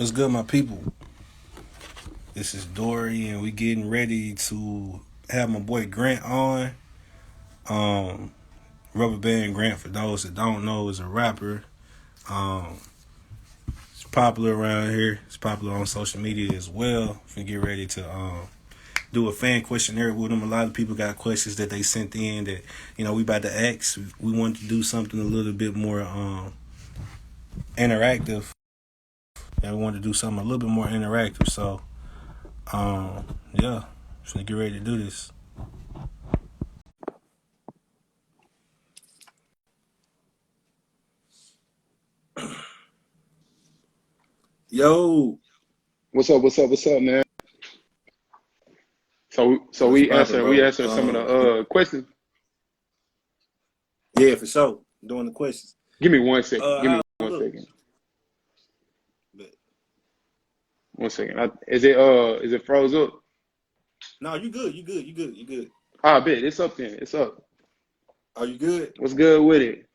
What's good, my people? This is Dorian. We getting ready to have my boy Grant on. Um, RubbaBandGrant, for those that don't know, is a rapper. Um, it's popular around here. It's popular on social media as well. We get ready to do a fan questionnaire with them. A lot of people got questions that they sent in that we about to ask. We wanted to do something a little bit more interactive. And we wanted to do something a little bit more interactive. So yeah, just gonna get ready to do this. Yo, What's up? What's up? What's up, man? So what's we poppin', answer we bro? answer some of the questions. Yeah, for sure. Doing the questions. Give me 1 second. Give me How it one look? second. But, 1 second. Is it froze up? no, you good. You good. You good. You good. Ah, bet it's up then. It's up. Are you good? What's good with it? Man,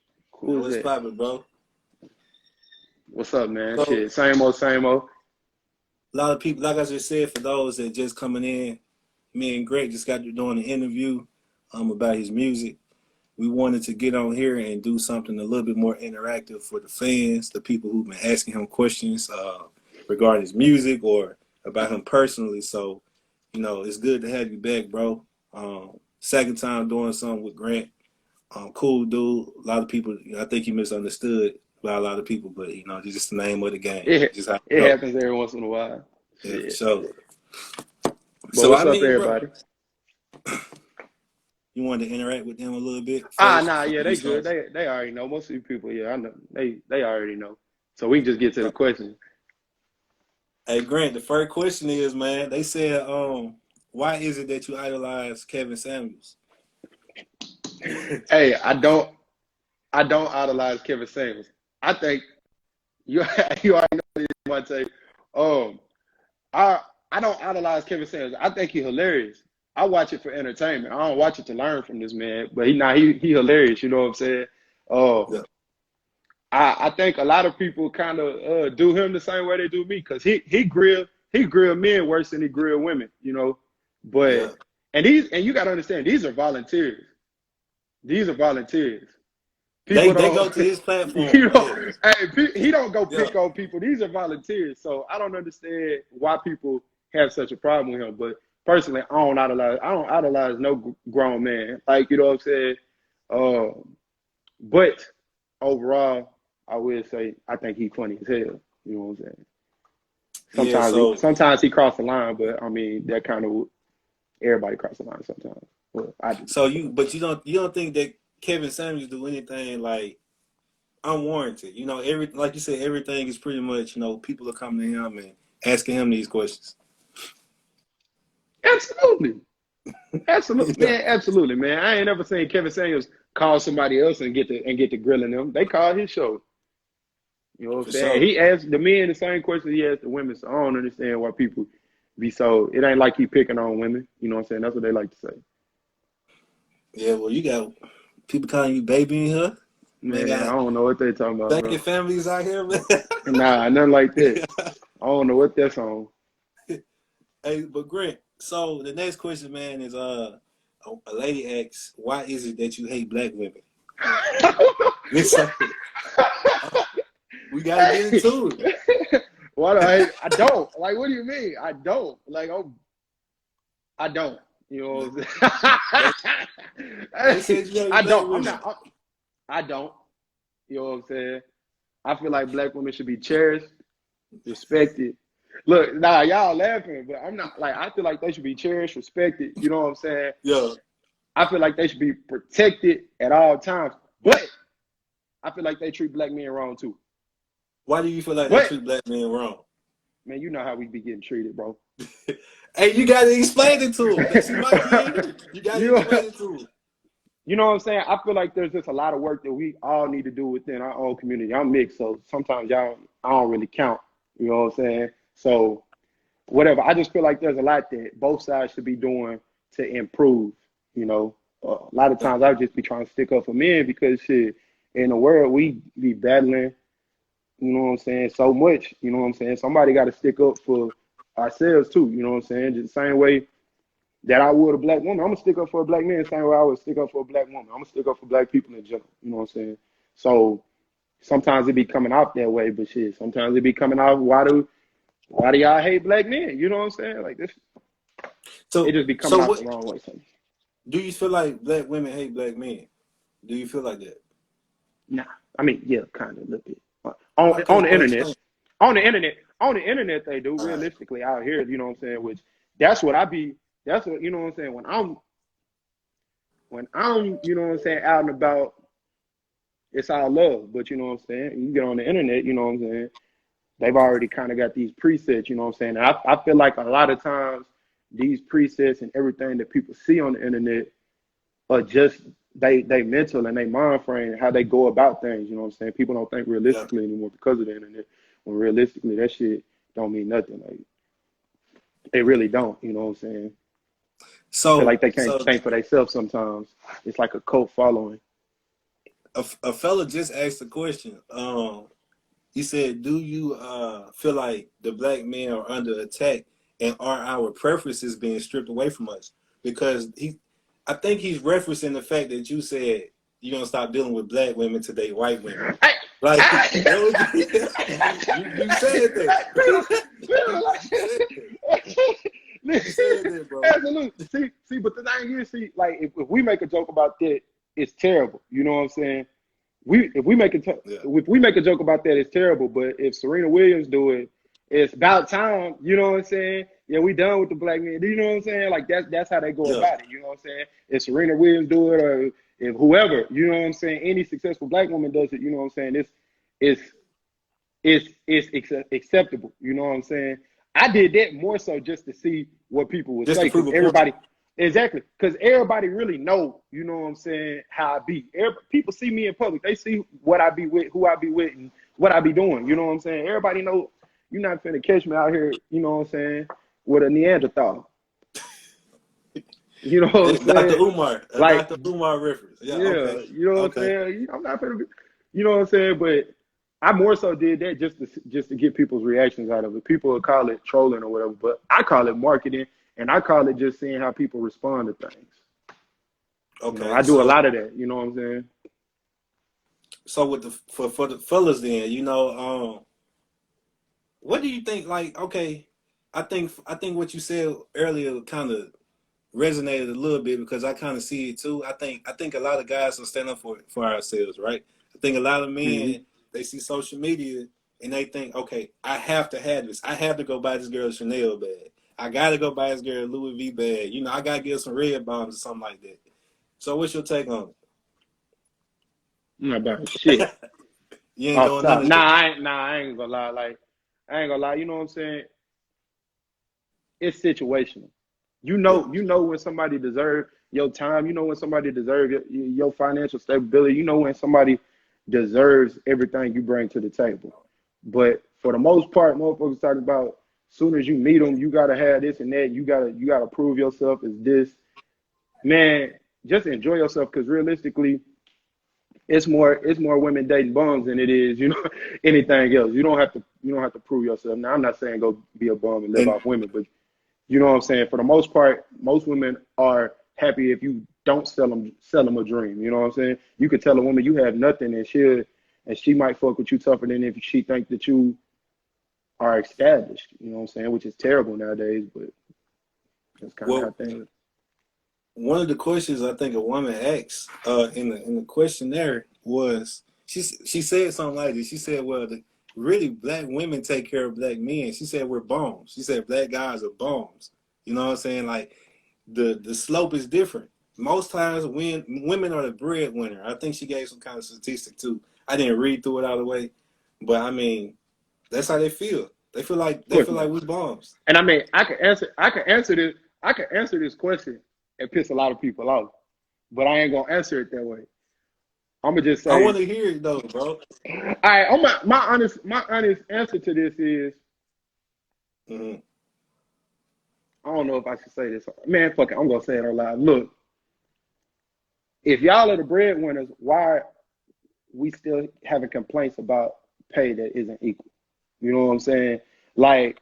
Who is what's that? poppin', bro? What's up, man? So, Shit, same old, same old. a lot of people, like I just said, for those that just coming in, me and Greg just got to doing an interview about his music. We wanted to get on here and do something a little bit more interactive for the fans, the people who've been asking him questions regarding his music or about him personally. So, it's good to have you back, bro. Second time doing something with Grant. Cool dude. A lot of people, I think he misunderstood by a lot of people, but it's just the name of the game. It Just how it it go. happens every once in a while. Yeah, for Shit. sure. But So what's I up, mean, bro, everybody? you wanted to interact with them a little bit Ah, first nah, before yeah, we they good. start. They already know. Most of these people, yeah, I know. They already know. So we can just get to the question. Hey Grant, the first question is, man, they said, why is it that you idolize Kevin Samuels? Hey, I don't idolize Kevin Samuels. I think you you already know this. I say, um, I I don't idolize Kevin Samuels. I think he's hilarious. I watch it for entertainment. I don't watch it to learn from this man. But he hilarious. You know what I'm saying? Uh, Yeah. I think a lot of people kind of do him the same way they do me because he grill men worse than he grill women. But Yeah. and you got to understand these are volunteers. These are volunteers. They People they don't, go to his platform. you Yeah. know, hey, he don't go Yeah. pick on people. These are volunteers. So I don't understand why people have such a problem with him. But personally, I don't idolize no grown man. Like, you know what I'm saying? But overall, I will say I think he's funny as hell. You know what I'm saying? Yeah. Sometimes he crossed the line, but I mean that kind of everybody cross the line sometimes. Well, I do. But you don't think that Kevin Samuels do anything like unwarranted? Like you said, everything is pretty much, people are coming to him and asking him these questions. Absolutely. You Absolutely, know? man. Absolutely, man. I ain't never seen Kevin Samuels call somebody else and get to grilling them. They call his show. You know what I'm For saying? sure. He asked the men the same question he asked the women. So I don't understand why people be so. It ain't like he picking on women. You know what I'm saying? That's what they like to say. Yeah. Well, you got people calling you baby in here. Man, Man, I got don't know what they talking about, banging bro. families out here, man. Nah, nothing like that. I don't know what that's on. Hey, but Grant, so the next question, man, is a lady asks, why is it that you hate black women? So, we gotta get Hey, into it. why do I don't like? What do you mean? I don't like. Oh, I don't. You know what They, I'm they saying? said you I hate black don't. I'm women. not. I don't. You know what I'm saying? I feel like black women should be cherished, respected. Look, nah, y'all laughing, but I'm not like. I feel like they should be cherished, respected. You know what I'm saying? Yeah. I feel like they should be protected at all times. But I feel like they treat black men wrong too. Why do you feel like they But treat black men wrong? man, you know how we be getting treated, bro. Hey, you gotta explain it to them. She might be in here. You gotta you explain it to them. You know what I'm saying? I feel like there's just a lot of work that we all need to do within our own community. I'm mixed, so sometimes I don't really count. You know what I'm saying? So whatever. I just feel like there's a lot that both sides should be doing to improve. You know, a lot of Yeah. times I would just be trying to stick up for men because shit, in the world we be battling you know what I'm saying, so much, you know what I'm saying? Somebody got to stick up for ourselves too, you know what I'm saying? Just the same way that I would a black woman. I'm gonna stick up for a black man the same way I would stick up for a black woman. I'm gonna stick up for black people in general, you know what I'm saying? So sometimes it be coming out that way, but shit, sometimes it be coming out, why do y'all hate black men? You know what I'm saying? Like this, it So, just be coming so out what the wrong way. So, do you feel like black women hate black men? Do you feel like that? nah, I mean, yeah, kind of a little bit. On Okay, the well, internet, explain. on the internet they do. All right. Realistically, out here, you know what I'm saying. Which that's what I be. That's what you know what I'm saying. When I'm you know what I'm saying out and about, it's all love. But you know what I'm saying. You get on the internet, you know what I'm saying. They've already kind of got these presets, you know what I'm saying. And I feel like a lot of times these presets and everything that people see on the internet are just they mental and they mind frame and how they go about things. You know what I'm saying? People don't think Yeah. realistically anymore because of the internet. When realistically, that shit don't mean nothing. Like they really don't. You know what I'm saying? I feel So, like they can't so think for themselves sometimes. It's like a cult following. a fella just asked a question. He said, "Do you feel like the black men are under attack, and are our preferences being stripped away from us?" Because I think he's referencing the fact that you said you're gonna stop dealing with black women to date white women. Hey, Like hey, that was you said that. You said that. You said that, bro. Absolutely. See, but the thing is, see, like if we make a joke about that, it's terrible. You know what I'm saying? If we make Yeah. if we make a joke about that, it's terrible. But if Serena Williams do it, it's about time. You know what I'm saying? Yeah, we done with the black men. You know what I'm saying? Like that's how they go Yeah. about it. You know what I'm saying? If Serena Williams do it, or if whoever, you know what I'm saying, any successful black woman does it, you know what I'm saying? It's acceptable. You know what I'm saying? I did that more so just to see what people would Just say to because prove a point. everybody, exactly, because everybody really know. You know what I'm saying? How I be. People see me in public. They see what I be with, who I be with, and what I be doing. You know what I'm saying? Everybody know you're not finna catch me out here. You know what I'm saying? With a Neanderthal. You know what I'm That's Dr. saying? Umar, a Like, Dr. Umar reference. Yeah. Okay. yeah, you know what I'm Okay. saying? I'm not gonna be, you know what I'm saying? But I more so did that just to get people's reactions out of it. People would call it trolling or whatever, but I call it marketing and I call it just seeing how people respond to things. You know, I Okay. do a lot of that, you know what I'm saying? So with for the fellas, then what do you think? Like, okay, I think what you said earlier kind of resonated a little bit because I kind of see it too. I think a lot of guys will stand up for ourselves, right? I think a lot of Mm-hmm. men they see social media and they think, okay, I have to have this. I have to go buy this girl a Chanel bag. I gotta go buy this girl a Louis V bag. You know, I gotta get some red bombs or something like that. So what's your take on I'm not about shit. it? You ain't Oh, doing none stop. of that. I ain't gonna lie. Like, I ain't gonna lie. You know what I'm saying? It's situational. Yeah. You know when somebody deserves your time. You know when somebody deserves your financial stability. You know when somebody deserves everything you bring to the table. But for the most part, motherfuckers talk about soon as you meet them, you gotta have this and that. You gotta prove yourself as this. Man, just enjoy yourself because realistically, it's more women dating bums than it is anything else. You don't have to prove yourself. Now I'm not saying go be a bum and live And off women, but you know what I'm saying? For the most part, most women are happy if you don't sell them a dream. You know what I'm saying? You could tell a woman you have nothing and she might fuck with you tougher than if she think that you are established. You know what I'm saying? Which is terrible nowadays, but that's kind of how well, things. one of the questions I think a woman asked in the questionnaire was she said something like this. She said, "Well, really, black women take care of black men." She said, "We're bombs." She said, "Black guys are bombs." You know what I'm saying? Like the slope is different. Most times, when women are the breadwinner, I think she gave some kind of statistic too. I didn't read through it all the way, but I mean, that's how they feel. They feel like Of course not. we bombs. And I mean, I can answer this question and piss a lot of people off, but I ain't gonna answer it that way. I'm gonna just I say, want to hear it though, bro. all right. My honest answer to this is, Mm-hmm. I don't know if I should say this. Man, fuck it. I'm gonna say it out loud. Look, if y'all are the breadwinners, why are we still having complaints about pay that isn't equal. You know what I'm saying? Like,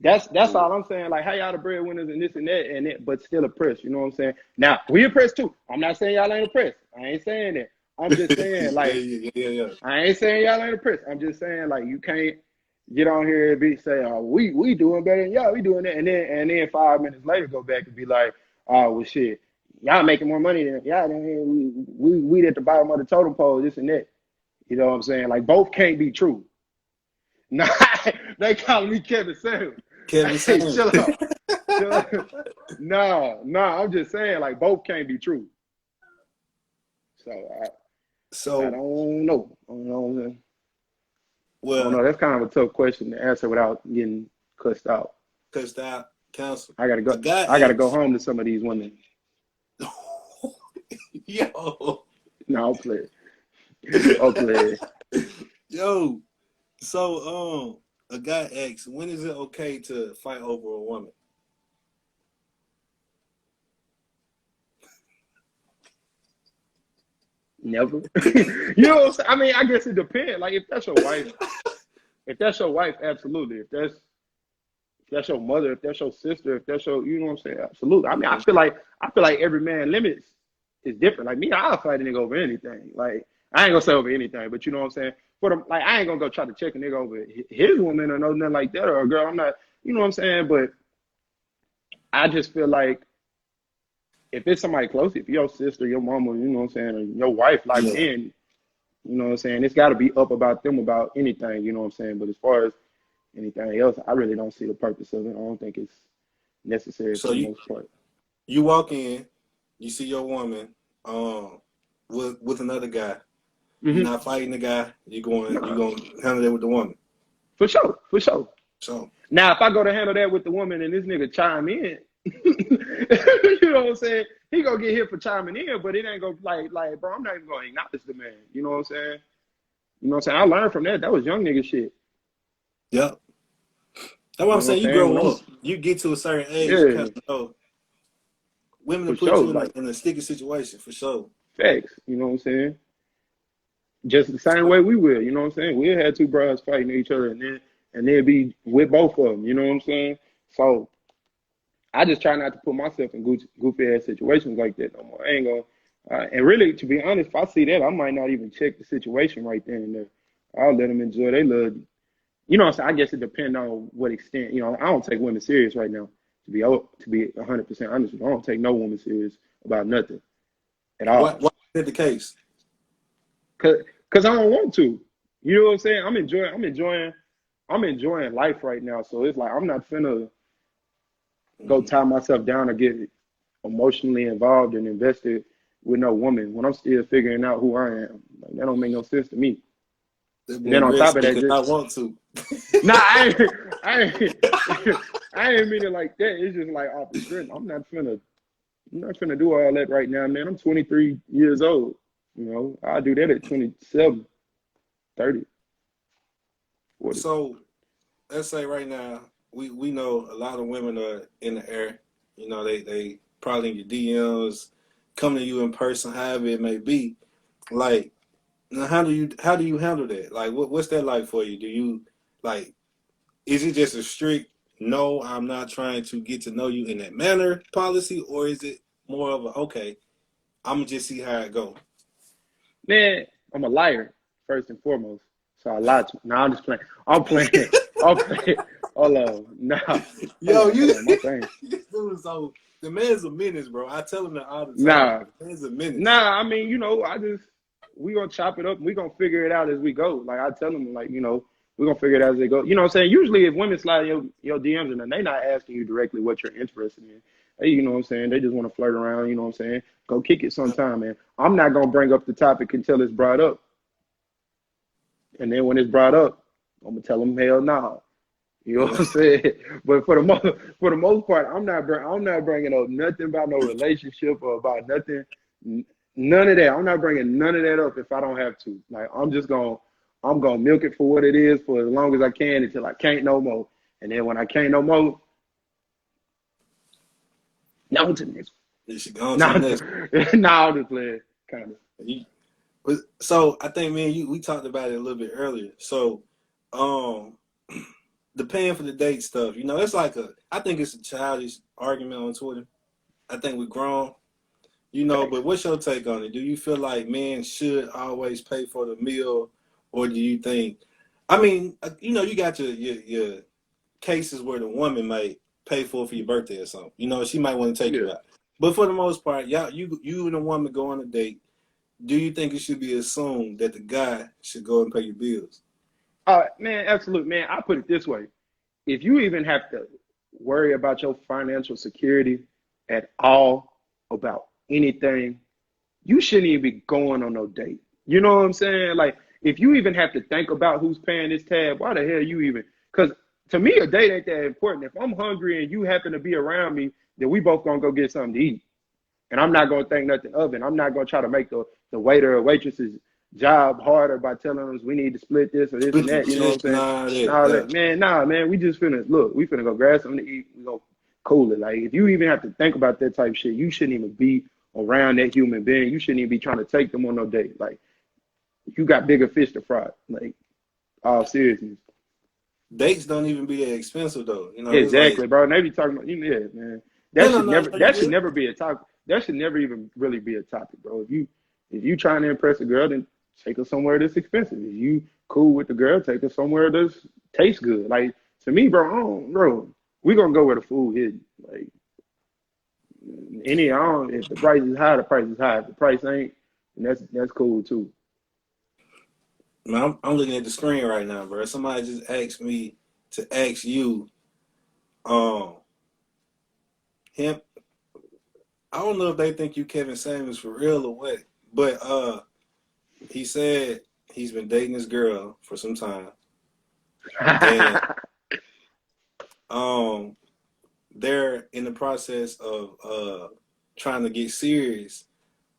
that's all I'm saying. Like, how y'all the breadwinners and this and that, but still oppressed. You know what I'm saying? Now, we oppressed too. I'm not saying y'all ain't oppressed. I ain't saying that. I'm just saying, like, yeah. I ain't saying y'all ain't oppressed. I'm just saying, like, you can't get on here and say, oh, we doing better than y'all, we doing that, and then 5 minutes later go back and be like, oh, well, shit, y'all making more money than y'all. We at the bottom of the totem pole, this and that. You know what I'm saying? Like, both can't be true. Nah, they calling me Kevin Samuels. Kevin Samuels. Chill out. Nah, I'm just saying, like, both can't be true. So I don't know. Well, I don't know. That's kind of a tough question to answer without getting cussed out. Cussed out, counsel. I gotta go home to some of these women. Yo. No, I'll play it. Yo. So a guy asks, when is it okay to fight over a woman? Never. You know what I'm saying? I mean, I guess it depends. Like, if that's your wife, absolutely. If that's your mother, if that's your sister, if that's your, you know what I'm saying? Absolutely. I mean, I feel like every man limits is different. Like me, I'll fight a nigga over anything. Like, I ain't gonna say over anything, but you know what I'm saying? Like, I ain't gonna go try to check a nigga over his woman or nothing like that, or a girl. I'm not, you know what I'm saying? But I just feel like if it's somebody close, if your sister, your mama, you know what I'm saying, or your wife, like, then, you know what I'm saying, it's got to be up about them about anything, you know what I'm saying? But as far as anything else, I really don't see the purpose of it. I don't think it's necessary for the most part. You walk in, you see your woman with another guy. Mm-hmm. You're not fighting the guy. You're going to handle that with the woman. For sure. So now, if I go to handle that with the woman and this nigga chime in, you know what I'm saying? He gonna get hit for chiming in, but it ain't gonna like, bro, I'm not even gonna acknowledge the man. You know what I'm saying? You know what I'm saying? I learned from that. That was young nigga shit. Yep. That's what I'm saying. You grow up. You get to a certain age. You kind of know. Women will put you in a sticky situation, for sure. Facts. You know what I'm saying? Just the same way we will. You know what I'm saying? We'll have two brothers fighting each other, and then be with both of them. You know what I'm saying? So I just try not to put myself in goofy ass situations like that no more. I ain't gonna. And really, to be honest, if I see that, I might not even check the situation right then and there. I'll let them enjoy their love. You know what I'm saying? I guess it depends on what extent. You know, I don't take women serious right now. To be 100% honest with you, I don't take no woman serious about nothing at all. Why is that the case? Cause I don't want to. You know what I'm saying? I'm enjoying life right now. So it's like I'm not finna go tie myself down or get emotionally involved and invested with no woman when I'm still figuring out who I am. Like, that don't make no sense to me. And then on top of that, I want to. Nah, I ain't mean it like that. It's just like off the strength. I'm not finna do all that right now, man. I'm 23 years old. You know, I'll do that at 27, 30, 40. So let's say right now, we know a lot of women are in the air. You know, they probably in your DMs, come to you in person, however it may be. Like, now how do you handle that? Like, what's that like for you? Do you, like, is it just a strict no, I'm not trying to get to know you in that manner policy, or is it more of a, okay, I'm gonna just see how it go? Man, I'm a liar first and foremost, so I lied to. No, I'm just playing. I'm playing. Hold on, nah. Yo, my thing. So the man's a menace, bro. I tell him that all the time. Nah, the man's a menace. Nah, I mean, you know, we gonna chop it up. We gonna figure it out as we go. Like I tell them, like, you know, we're gonna figure it out as they go. You know what I'm saying? Usually if women slide your DMs and they not asking you directly what you're interested in. Hey, you know what I'm saying? They just want to flirt around, you know what I'm saying? Go kick it sometime, man. I'm not gonna bring up the topic until it's brought up. And then when it's brought up, I'm gonna tell them hell no. You know what I'm saying? But for the most part, I'm not bringing up nothing about no relationship or about nothing. None of that. I'm not bringing none of that up if I don't have to. Like, I'm gonna milk it for what it is for as long as I can until I can't no more. And then when I can't no more, now to the next. You should go on to the next. Now I'm just playing, kind of. So I think, man, we talked about it a little bit earlier. So, um, the paying for the date stuff, it's like I think it's a childish argument on Twitter. I think we're grown, Facts. but what's your take on it? Do you feel like men should always pay for the meal, or do you think, I mean, you got your cases where the woman might pay for your birthday or something. She might want to take Yeah. you out. But for the most part, you and the woman go on a date. Do you think it should be assumed that the guy should go and pay your bills? Man, absolutely, man. I put it this way: if you even have to worry about your financial security at all, about anything, you shouldn't even be going on no date. You know what I'm saying? Like, if you even have to think about who's paying this tab, why the hell you even? Because to me, a date ain't that important. If I'm hungry and you happen to be around me, then we both gonna go get something to eat. And I'm not gonna think nothing of it. I'm not gonna try to make the waiter or waitress's job harder by telling them we need to split this or this and Split the that. You know what I'm chicken, saying? all that. Nah, Yeah. man, nah, man. We just finna look. We finna go grab something to eat. We go cool it. Like if you even have to think about that type of shit, you shouldn't even be around that human being. You shouldn't even be trying to take them on no date. Like you got bigger fish to fry. Like all seriousness. Dates don't even be that expensive though. It's like Exactly, bro. And they be talking about, yeah, man. no, That no, should no, never no, you that should good. never be a topic. That should never even really be a topic, bro. If you trying to impress a girl, then take her somewhere that's expensive. If you cool with the girl, take her somewhere that's tastes good. Like to me, bro, we gonna go where the food is. Like I don't, if the price is high, the price is high. If the price ain't, then that's cool too. Man, I'm looking at the screen right now, bro. Somebody just asked me to ask you, um, him. I don't know if they think you Kevin Samuels for real or what, but he said he's been dating this girl for some time, and um, they're in the process of trying to get serious,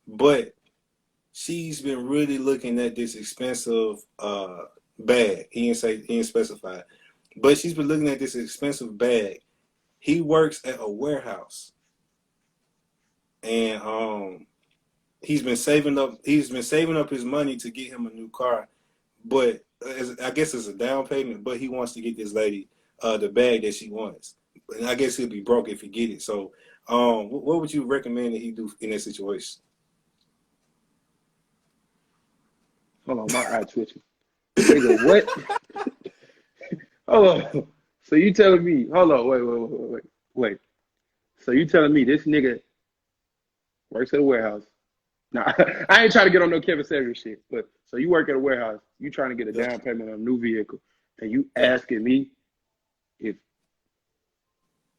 but she's been really looking at this expensive bag. He didn't specify, but she's been looking at this expensive bag. He works at a warehouse, and he's been saving up. He's been saving up his money to get him a new car, but I guess it's a down payment. But he wants to get this lady the bag that she wants. And I guess he'll be broke if he get it. So, what would you recommend that he do in that situation? Hold on, my eye twitching. Nigga, what? Hold on. So you telling me? Hold on, wait. So you telling me this nigga works at a warehouse? Nah, I ain't trying to get on no Kevin Samuels shit. But so you work at a warehouse, you trying to get a Yep. down payment on a new vehicle, and you Yep. asking me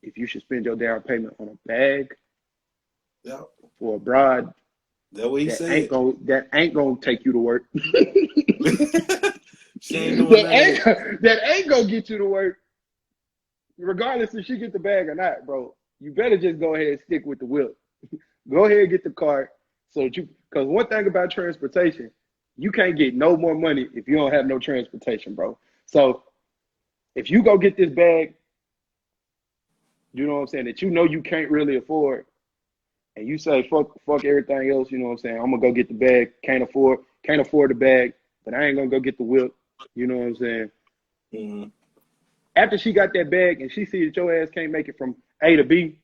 if you should spend your down payment on a bag Yep. for a broad That's what he that ain't said. gonna take you to work. She ain't doing none of that. That ain't gonna get you to work, regardless if she get the bag or not, bro. You better just go ahead and stick with the whip. Go ahead and get the cart so that because one thing about transportation, you can't get no more money if you don't have no transportation, bro. So if you go get this bag, you know what I'm saying, that you can't really afford, and you say fuck everything else, you know what I'm saying, I'm gonna go get the bag, can't afford the bag, but I ain't gonna go get the whip, you know what I'm saying? Mm-hmm. After she got that bag and she sees that your ass can't make it from A to B,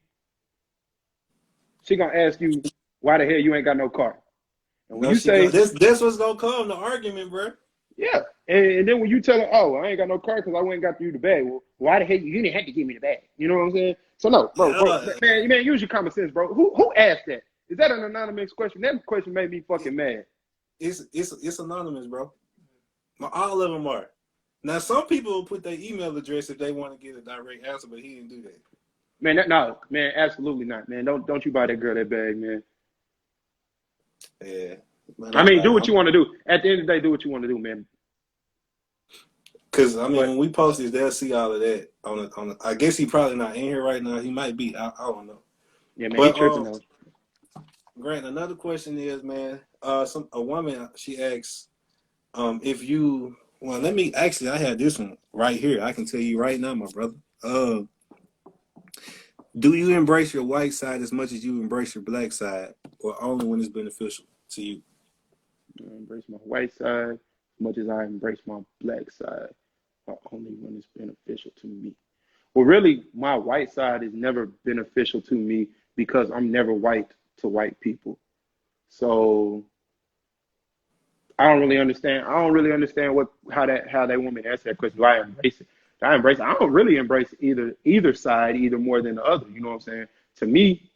she gonna ask you why the hell you ain't got no car. And when No, you she go. say, This what's gonna come the argument, bro. yeah, and then when you tell her, oh, I ain't got no car because I went and got you the bag. Well, why the hell you didn't have to give me the bag? You know what I'm saying? So no, bro, Yeah, man, use your common sense, bro. Who asked that? Is that an anonymous question? That question made me fucking mad. it's anonymous, bro. All of them are. Now, some people will put their email address if they want to get a direct answer, but he didn't do that. Man, no, man, absolutely not, man. Don't you buy that girl that bag, man. Yeah, man. I mean, do what you want to do. At the end of the day, do what you want to do, man. Because I mean, But when we post this, they'll see all of that on the. I guess he probably not in here right now. He might be. I don't know. yeah, man, he But tripping though. Grant, another question is, man. A woman she asks, if you. Well, let me actually. I have this one right here. I can tell you right now, my brother. Do you embrace your white side as much as you embrace your black side, or only when it's beneficial to you? I embrace my white side as much as I embrace my black side, but only when it's beneficial to me. Well, really, my white side is never beneficial to me because I'm never white to white people. So I don't really understand. I don't really understand how they want me to answer that question. Do I embrace it? Do I embrace it? I don't really embrace either side either more than the other. You know what I'm saying? To me,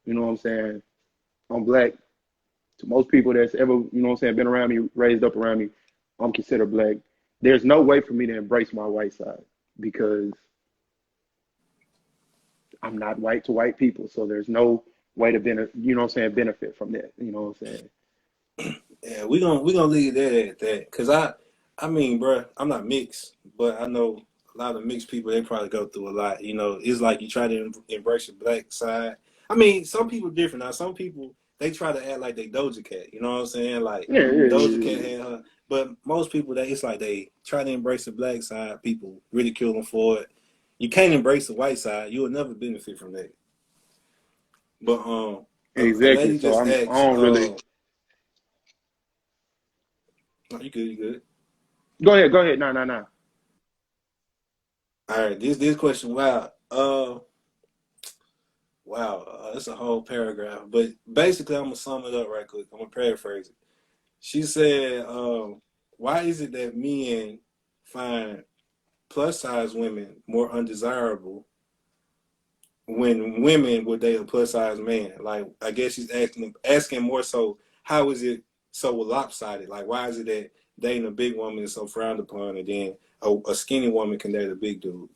you know what I'm saying? I'm black. To most people that's ever, you know what I'm saying, been around me, raised up around me, I'm considered black. There's no way for me to embrace my white side because I'm not white to white people. So there's no way to you know what I'm saying, benefit from that. You know what I'm saying? Yeah, we gonna leave that at that. Cause I mean, bro, I'm not mixed, but I know a lot of mixed people. They probably go through a lot. You know, it's like you try to embrace your black side. I mean, some people different. Now, some people they try to act like they Doja Cat. You know what I'm saying? Like Yeah, yeah, Doja yeah, Cat yeah. had her, but most people it's like they try to embrace the black side. People ridicule them for it. You can't embrace the white side. You will never benefit from that. But a Exactly. lady So just I asked, don't really. no, you good. Go ahead. Go ahead. No, no, no. All right, this question, wow, wow, it's a whole paragraph, but basically, I'm gonna sum it up right quick. I'm gonna paraphrase it. She said, "Why is it that men find plus size women more undesirable when women would date a plus size man?" Like, I guess she's asking more so, how is it so lopsided? Like, why is it that dating a big woman is so frowned upon, and then a skinny woman can date a big dude?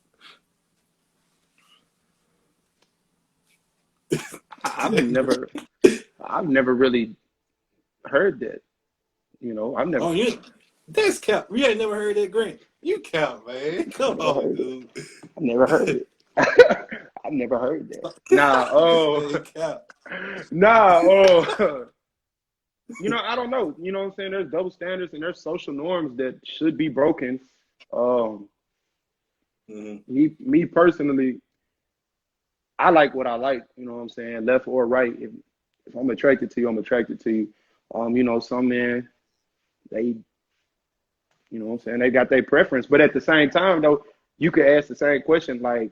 I've never, I've never really heard that. You know, I've never, Oh, that's cap. You ain't never heard that, Grant. You cap, man. I've Come never on, heard it. dude. I've never heard it. I've never heard that. Nah. Man, cap. Nah. I don't know. You know what I'm saying? There's double standards and there's social norms that should be broken. Um, Mm-hmm. me personally, I like what I like. You know what I'm saying? Left or right. If I'm attracted to you, I'm attracted to you. Some men they, you know what I'm saying, they got their preference, but at the same time though, you could ask the same question like,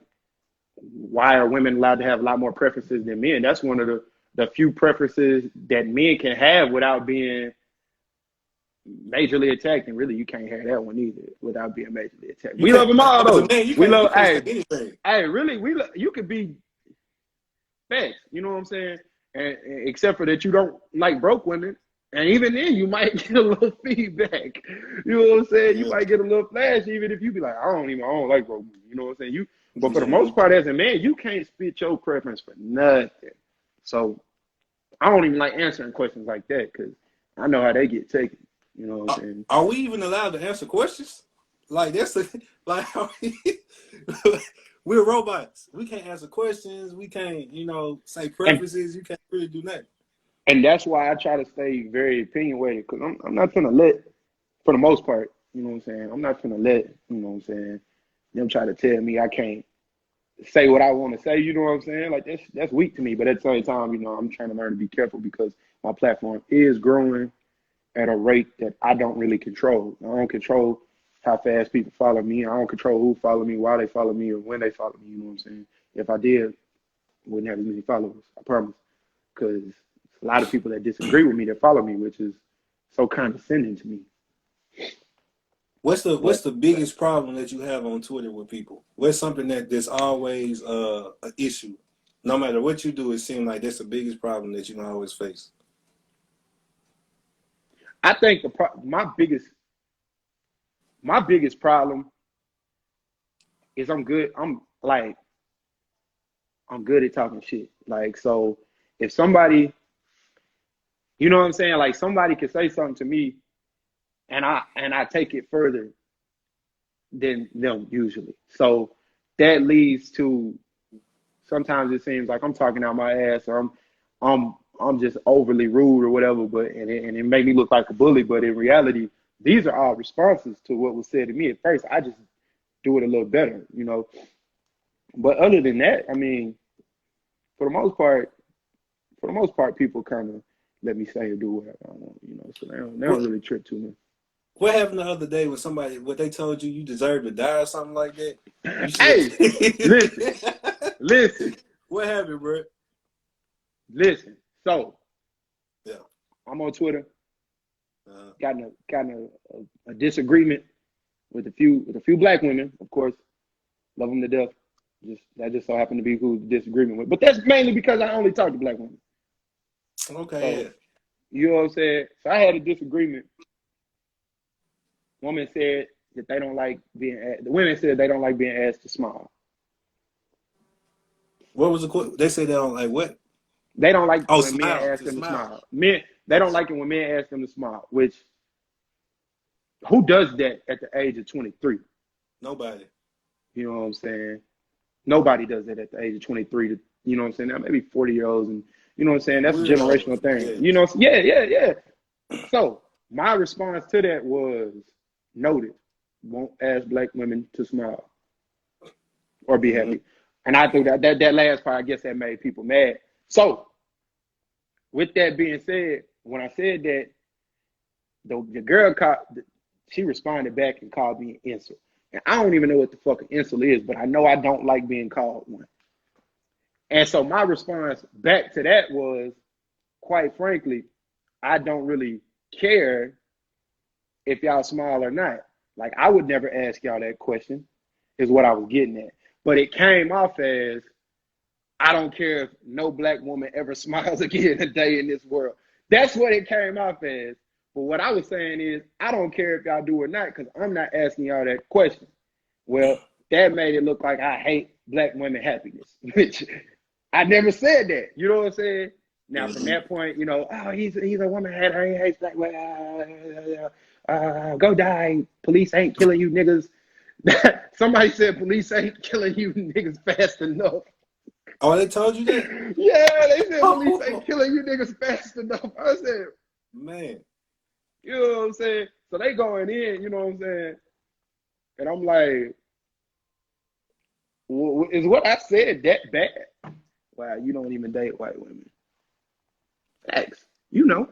why are women allowed to have a lot more preferences than men? That's one of the few preferences that men can have without being majorly attacked, and really you can't have that one either without being majorly attacked. You We love can't, them all as a though. man, We you love, can't say anything. really, you could be fat, you know what I'm saying? And except for that, you don't like broke women. And even then, you might get a little feedback. You know what I'm saying? You Yeah. might get a little flash, even if you be like, I don't like broke women. You know what I'm saying? But for the Mm-hmm. most part, as a man, you can't spit your preference for nothing. So I don't even like answering questions like that because I know how they get taken. You know what I'm saying? Are we even allowed to answer questions? Like that's like we're robots. We can't answer questions. We can't, say And preferences. You can't really do nothing. and that's why I try to stay very opinion weighted because I'm not gonna let, for the most part, you know what I'm saying? I'm not gonna let, you know what I'm saying, them try to tell me I can't say what I want to say, you know what I'm saying? Like that's weak to me. But at the same time, I'm trying to learn to be careful because my platform is growing at a rate that I don't really control. I don't control how fast people follow me. I don't control who follow me, why they follow me, or when they follow me, you know what I'm saying? If I did, I wouldn't have as many followers, I promise. Because a lot of people that disagree with me that follow me, which is so condescending to me. What's But the biggest problem that you have on Twitter with people? What's something that's always an issue? No matter what you do, it seems like that's the biggest problem that you can always face. I think my biggest problem is I'm good. I'm good at talking shit. Like, so if somebody, you know what I'm saying, like somebody could say something to me and I take it further than them usually. So that leads to, sometimes it seems like I'm talking out my ass or I'm just overly rude or whatever, but and it made me look like a bully. But in reality, these are all responses to what was said to me at first. I just do it a little better. But other than that, I mean, for the most part, people kind of let me say or do whatever I want, you know. So they don't What really trip too much. what happened the other day when what they told you deserve to die or something like that? You said Hey, listen, listen, what happened, bro? listen. So Yeah. I'm on Twitter, Uh, got in a disagreement with a few black women, of course. Love them to death. That just so happened to be who the disagreement with. But that's mainly because I only talk to black women. okay, So yeah. you know what I'm saying? So I had a disagreement. Woman said that they don't like the women said they don't like being asked to smile. What was the they say they don't like what? They don't like Oh, when men smile ask to them to smile. smile. They don't like it when men ask them to smile, which who does that at the age of 23? Nobody. You know what I'm saying? Nobody does that at the age of 23 to, you know what I'm saying? Now maybe 40-year-olds and you know what I'm saying? That's a Weirdos. generational thing. Yeah. You know, yeah. So my response to that was noted. Won't ask black women to smile or be Mm-hmm. happy. And I think that last part, I guess that made people mad. So with that being said, when I said that, the girl she responded back and called me an insult. And I don't even know what the fuck an insult is, but I know I don't like being called one. And so my response back to that was, quite frankly, I don't really care if y'all smile or not. Like, I would never ask y'all that question, is what I was getting at. But it came off as, I don't care if no black woman ever smiles again a day in this world. That's what it came off as. But what I was saying is, I don't care if y'all do or not, because I'm not asking y'all that question. Well, that made it look like I hate black women happiness, which I never said that. You know what I'm saying? Now, from Mm-hmm. that point, you know, oh, he's a woman hater. He hates black women. Go die. Police ain't killing you niggas. Somebody said police ain't killing you niggas fast enough. Oh, they told you that? Yeah, they said police ain't Oh, killing you niggas fast enough. I said, man. you know what I'm saying? So they going in, you know what I'm saying? And I'm like, is what I said that bad? Wow, you don't even date white women. Facts. You know.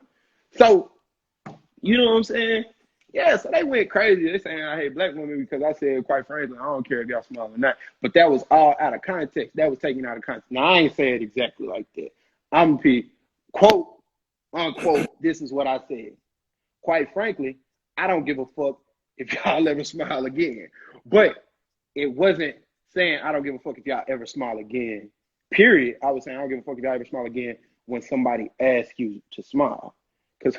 So, you know what I'm saying? Yeah, so they went crazy. They saying I hate black women because I said, quite frankly, I don't care if y'all smile or not. But that was all out of context. That was taken out of context. Now, I ain't say it exactly like that. I'm quote, unquote, this is what I said. Quite frankly, I don't give a fuck if y'all ever smile again. But it wasn't saying I don't give a fuck if y'all ever smile again. Period. I was saying I don't give a fuck if y'all ever smile again when somebody asks you to smile. Because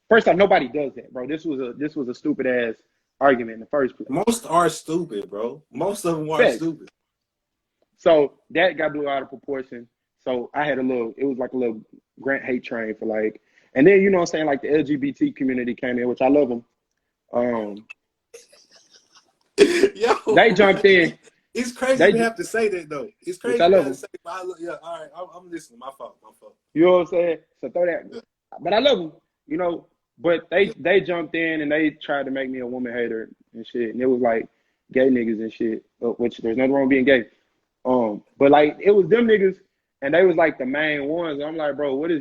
first off, nobody does that, bro. This was a stupid ass argument in the first place. Most are stupid, bro. Most of them are Facts. stupid. So that got blew out of proportion. So I had it was like a little Grant hate train for like, and then you know what I'm saying, like the LGBT community came in, which I love them. Yo, They jumped in. it's crazy to They, have to say that though. It's which crazy I to love have to them. say. But yeah, all right. I'm listening. My fault. My fault. You know what I'm saying? So throw that. Yeah. But I love them. You know. But Yeah. they jumped in and they tried to make me a woman hater and shit. And it was like gay niggas and shit. Which there's nothing wrong with being gay. But like it was them niggas, and they was like the main ones. I'm like, bro, what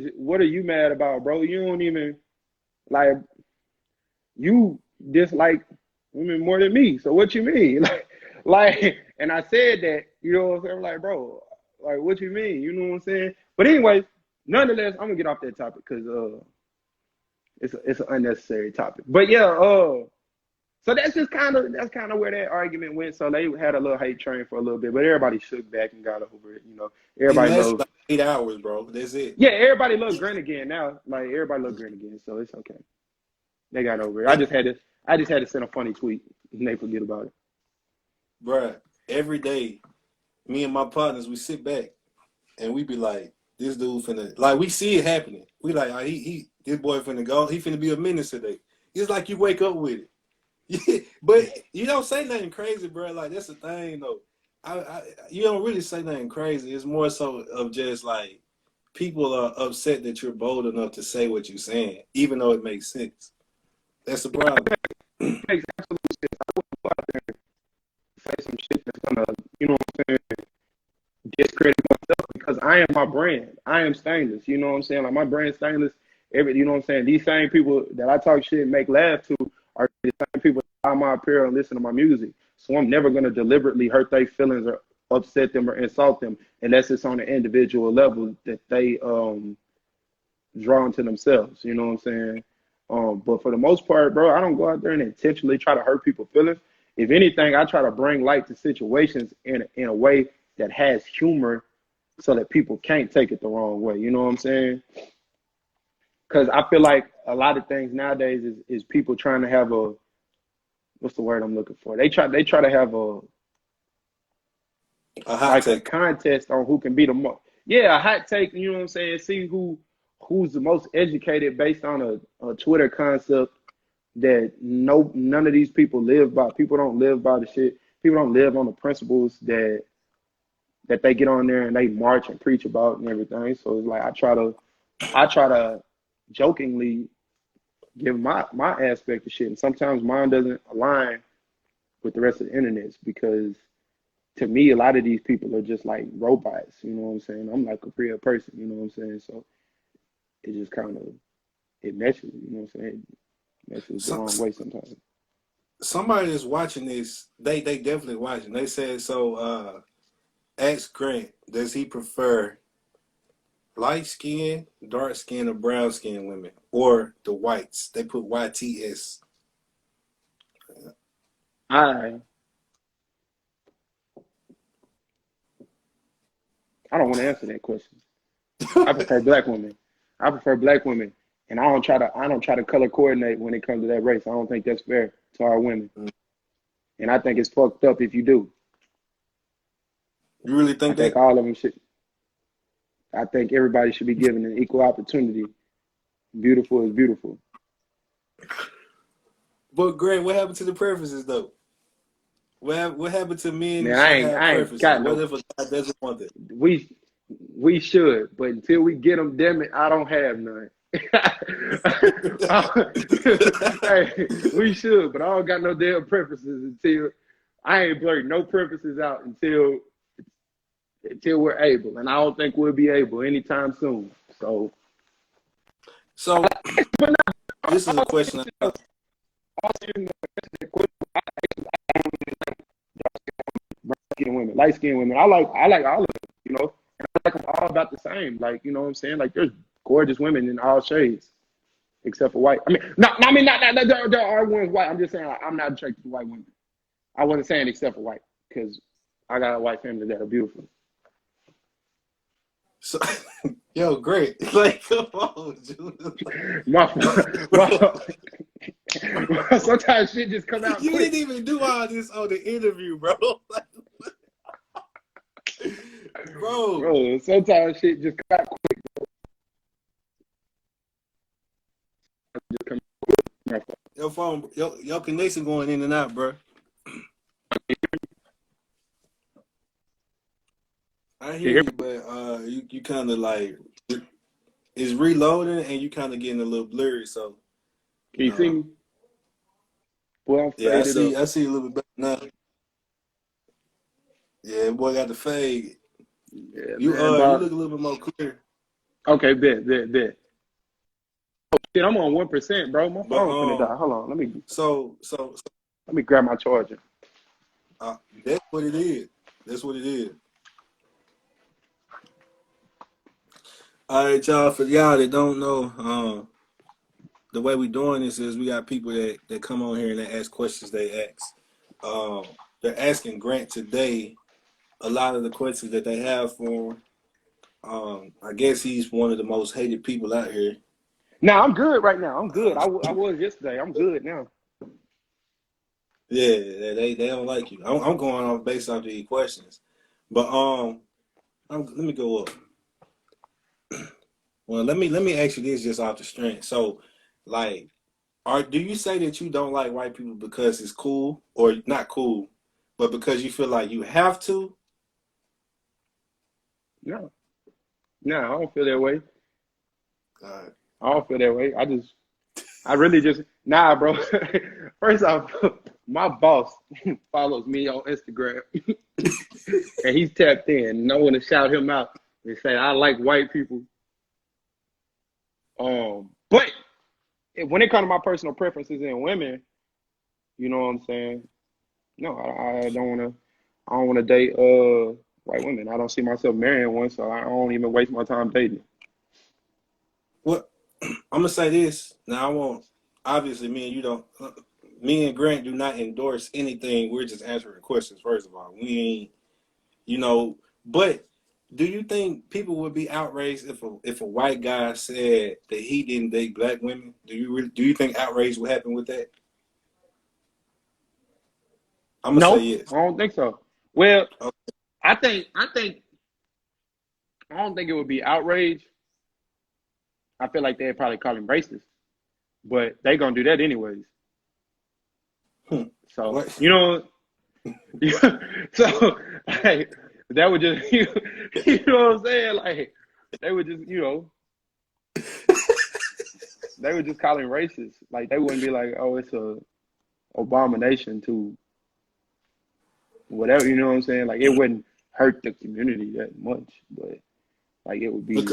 are you mad about, bro? You don't even like you dislike women more than me. So what you mean? like, and I said that, you know what I'm saying? I'm like, bro, like what you mean? You know what I'm saying? But anyways, nonetheless, I'm gonna get off that topic because it's an unnecessary topic. But yeah, so that's kind of where that argument went. So they had a little hate train for a little bit, but everybody shook back and got over it. You know, It everybody lasts loves. like 8 hours, bro. That's it. Yeah, everybody loves Grant again now. Like everybody loves Grant again, so it's okay. They got over it. Yeah, I just had to send a funny tweet and they forget about it. bro. Every day, me and my partners, we sit back and we be like, this dude finna, like, we see it happening. We like, oh, this boy finna go. He finna be a menace today. It's like you wake up with it. Yeah, but you don't say nothing crazy, bro. Like that's the thing, though. You don't really say nothing crazy. It's more so of just like people are upset that you're bold enough to say what you're saying, even though it makes sense. That's the problem. It makes absolute sense. I wouldn't go out there and say some shit that's gonna, you know what I'm saying, discredit myself because I am my brand. I am stainless. You know what I'm saying? Like my brand stainless, you know what I'm saying? These same people that I talk shit and make laugh to are the same people that buy my apparel and listen to my music. So I'm never gonna deliberately hurt their feelings or upset them or insult them unless it's on an individual level that they drawn to themselves. You know what I'm saying? But for the most part, bro, I don't go out there and intentionally try to hurt people's feelings. If anything, I try to bring light to situations in a way that has humor so that people can't take it the wrong way. You know what I'm saying? Because I feel like a lot of things nowadays is people trying to have a, what's the word I'm looking for? They try to have a hot take. a contest on who can be the most. Yeah, a hot take. You know what I'm saying? See who's the most educated based on a Twitter concept that none of these people live by. People don't live by the shit. People don't live on the principles that they get on there and they march and preach about and everything. So it's like I try to jokingly give my aspect of shit, and sometimes mine doesn't align with the rest of the internet's, because to me a lot of these people are just like robots. You know what I'm saying? I'm like a real person. You know what I'm saying? So it just kind of it meshes. You know what I'm saying? It meshes the wrong way sometimes. Somebody that's watching this, they definitely watching. They said so. Ask Grant, does he prefer light skin, dark skin, or brown skin women, or the whites? They put YTS. I don't want to answer that question. I prefer black women. And I don't try to color coordinate when it comes to that race. I don't think that's fair to our women. And I think it's fucked up if you do. You really think that? I think all of them should. I think everybody should be given an equal opportunity. Beautiful is beautiful. But Grant, what happened to the preferences though? What happened to men Man, who should have preferences? What if a guy doesn't want that? We should, but until we get them, damn it, I don't have none. Hey, we should, but I don't got no damn preferences until I ain't blurting no preferences out until we're able, and I don't think we'll be able anytime soon. So this is a question. Women, light skinned women. I like all of them, you know. And I like them all about the same. Like, you know what I'm saying? Like, there's gorgeous women in all shades, except for white. I mean, there are ones white. I'm just saying, like, I'm not attracted to white women. I wasn't saying except for white, because I got a white family that are beautiful. So, yo, great. Like, come on, Judah. Sometimes shit just come out. You quick. didn't even do all this on the interview, bro. Bro, sometimes shit just come out quick. Your phone, your connection going in and out, bro. I hear you, but you kind of like it's reloading and you kind of getting a little blurry. So can you see me? Well, yeah, I see a little bit better now. Yeah, boy, got the fade. Yeah, you man, you look a little bit more clear. Okay, bet. Oh shit, I'm on 1%, bro. My phone's gonna die. Hold on, let me. So let me grab my charger. That's what it is. That's what it is. All right, y'all. For y'all that don't know, the way we doing this is we got people that come on here and they ask questions. They ask. They're asking Grant today a lot of the questions that they have for him. I guess he's one of the most hated people out here. Nah, I'm good right now. I'm good. I was yesterday. I'm good now. Yeah, they don't like you. I'm going off based off the questions, but let me go up. Well, let me ask you this just off the strength. So, like, do you say that you don't like white people because it's cool or not cool, but because you feel like you have to? No, I don't feel that way. All right. I don't feel that way. I really just nah, bro. First off, my boss follows me on Instagram, and he's tapped in. No one to shout him out and say I like white people. But when it comes to my personal preferences in women, you know what I'm saying? No, I don't want to. I don't want to date white women. I don't see myself marrying one, so I don't even waste my time dating. What I'm gonna say this now. I won't. Obviously, me and Grant do not endorse anything. We're just answering questions. First of all, we ain't, you know. But do you think people would be outraged if a white guy said that he didn't date black women? Do you think outrage would happen with that? I'm gonna say No, yes. I don't think so. Well, Okay. I don't think it would be outrage. I feel like they'd probably call him racist, but they gonna do that anyways. So What? you know, so like, that would just you know what I'm saying? Like they would just they would just call him racist. Like they wouldn't be like, oh, it's a abomination to whatever. You know what I'm saying? Like it wouldn't hurt the community that much, but like it would be.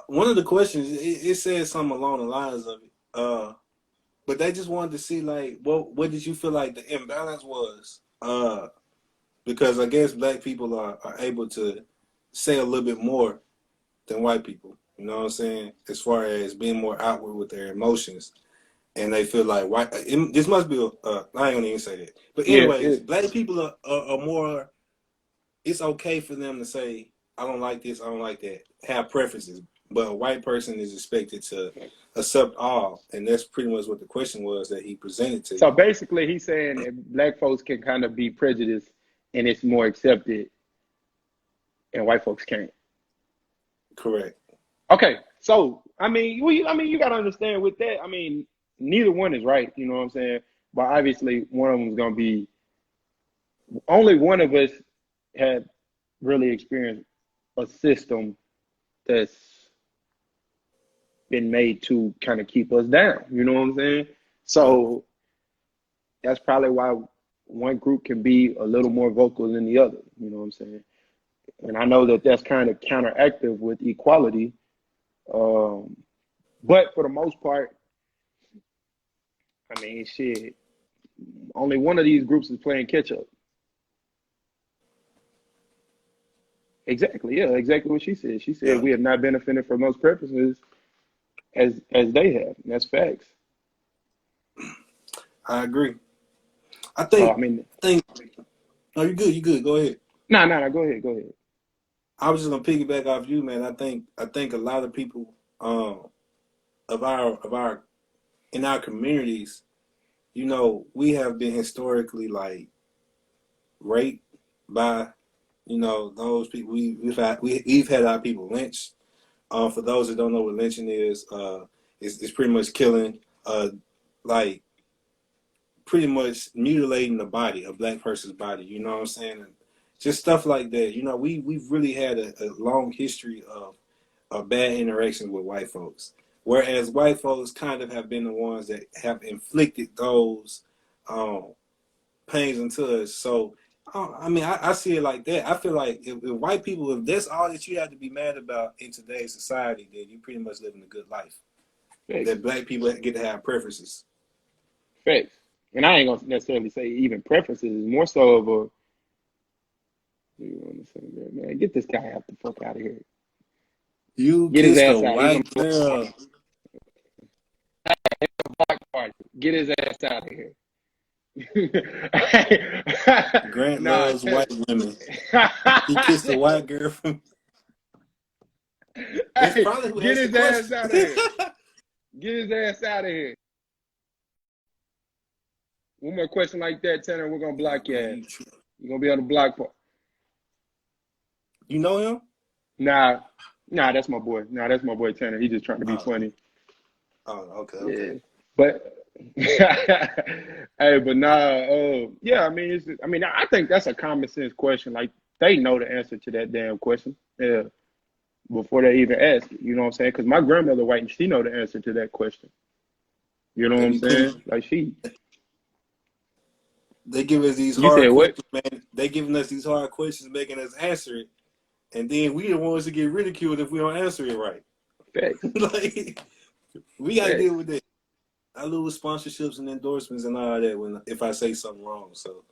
One of the questions it says something along the lines of it, but they just wanted to see like what did you feel like the imbalance was? Because I guess black people are able to say a little bit more than white people. You know what I'm saying? As far as being more outward with their emotions, and they feel like this must be I ain't gonna even say that. But Yeah, anyways, black people are more. It's okay for them to say, I don't like this, I don't like that, have preferences. But a white person is expected to accept all. And that's pretty much what the question was that he presented to so you. basically, he's saying that black folks can kind of be prejudiced and it's more accepted, and white folks can't. Correct. Okay, so you got to understand with that. I mean, neither one is right. You know what I'm saying? But obviously, one of them is going to be. Only one of us had really experienced a system that's been made to kind of keep us down. You know what I'm saying? So that's probably why one group can be a little more vocal than the other. You know what I'm saying? And I know that that's kind of counteractive with equality. But for the most part, I mean, shit, only one of these groups is playing catch up. Exactly, yeah, exactly what she said. She said Yeah, we have not benefited from those purposes as they have. And that's facts. I agree. I So I think, mean, I think, no, you're good, you're good. Go ahead. no, go ahead, go ahead. I was just gonna piggyback off you, man. I think a lot of people of our in our communities, we have been historically like raped by, those people. We've had our people lynched. For those that don't know what lynching is, it's pretty much killing, like pretty much mutilating the body, a black person's body. You know what I'm saying? And just stuff like that. We've really had a long history of bad interactions with white folks, whereas white folks kind of have been the ones that have inflicted those um, pains into us. So, I see it like that. I feel like if white people, if that's all that you have to be mad about in today's society, then you pretty much living a good life. Facts, That black people get to have preferences. facts. And I ain't gonna necessarily say even preferences. It's more so of a you understand that, man. Get this guy out the fuck out of here. You Get his kissed a ass out. He's on white girl. the block party. Get his ass out of here. Grant Nah, loves white women. He kissed a white girl from. That's hey, probably who get asked the his ass question. out of here. Get his ass out of here. One more question like that, Tanner, we're gonna block your ass. Man, You're gonna be on the block party. you know him? Nah, that's my boy. Nah, that's my boy Tanner. He's just trying to be Oh, funny. okay, Yeah. okay. But hey, but nah, yeah, I mean I think that's a common sense question. Like they know the answer to that damn question. Yeah. Before they even ask it. You know what I'm saying? Because my grandmother white and she know the answer to that question. You know what They I'm be putting. saying? Like she They give us these you said hard what? questions, man. They giving us these hard questions, making us answer it, and then we the ones to get ridiculed if we don't answer it right. Facts. Like, we gotta Facts. deal with that. I lose sponsorships and endorsements and all that if I say something wrong. So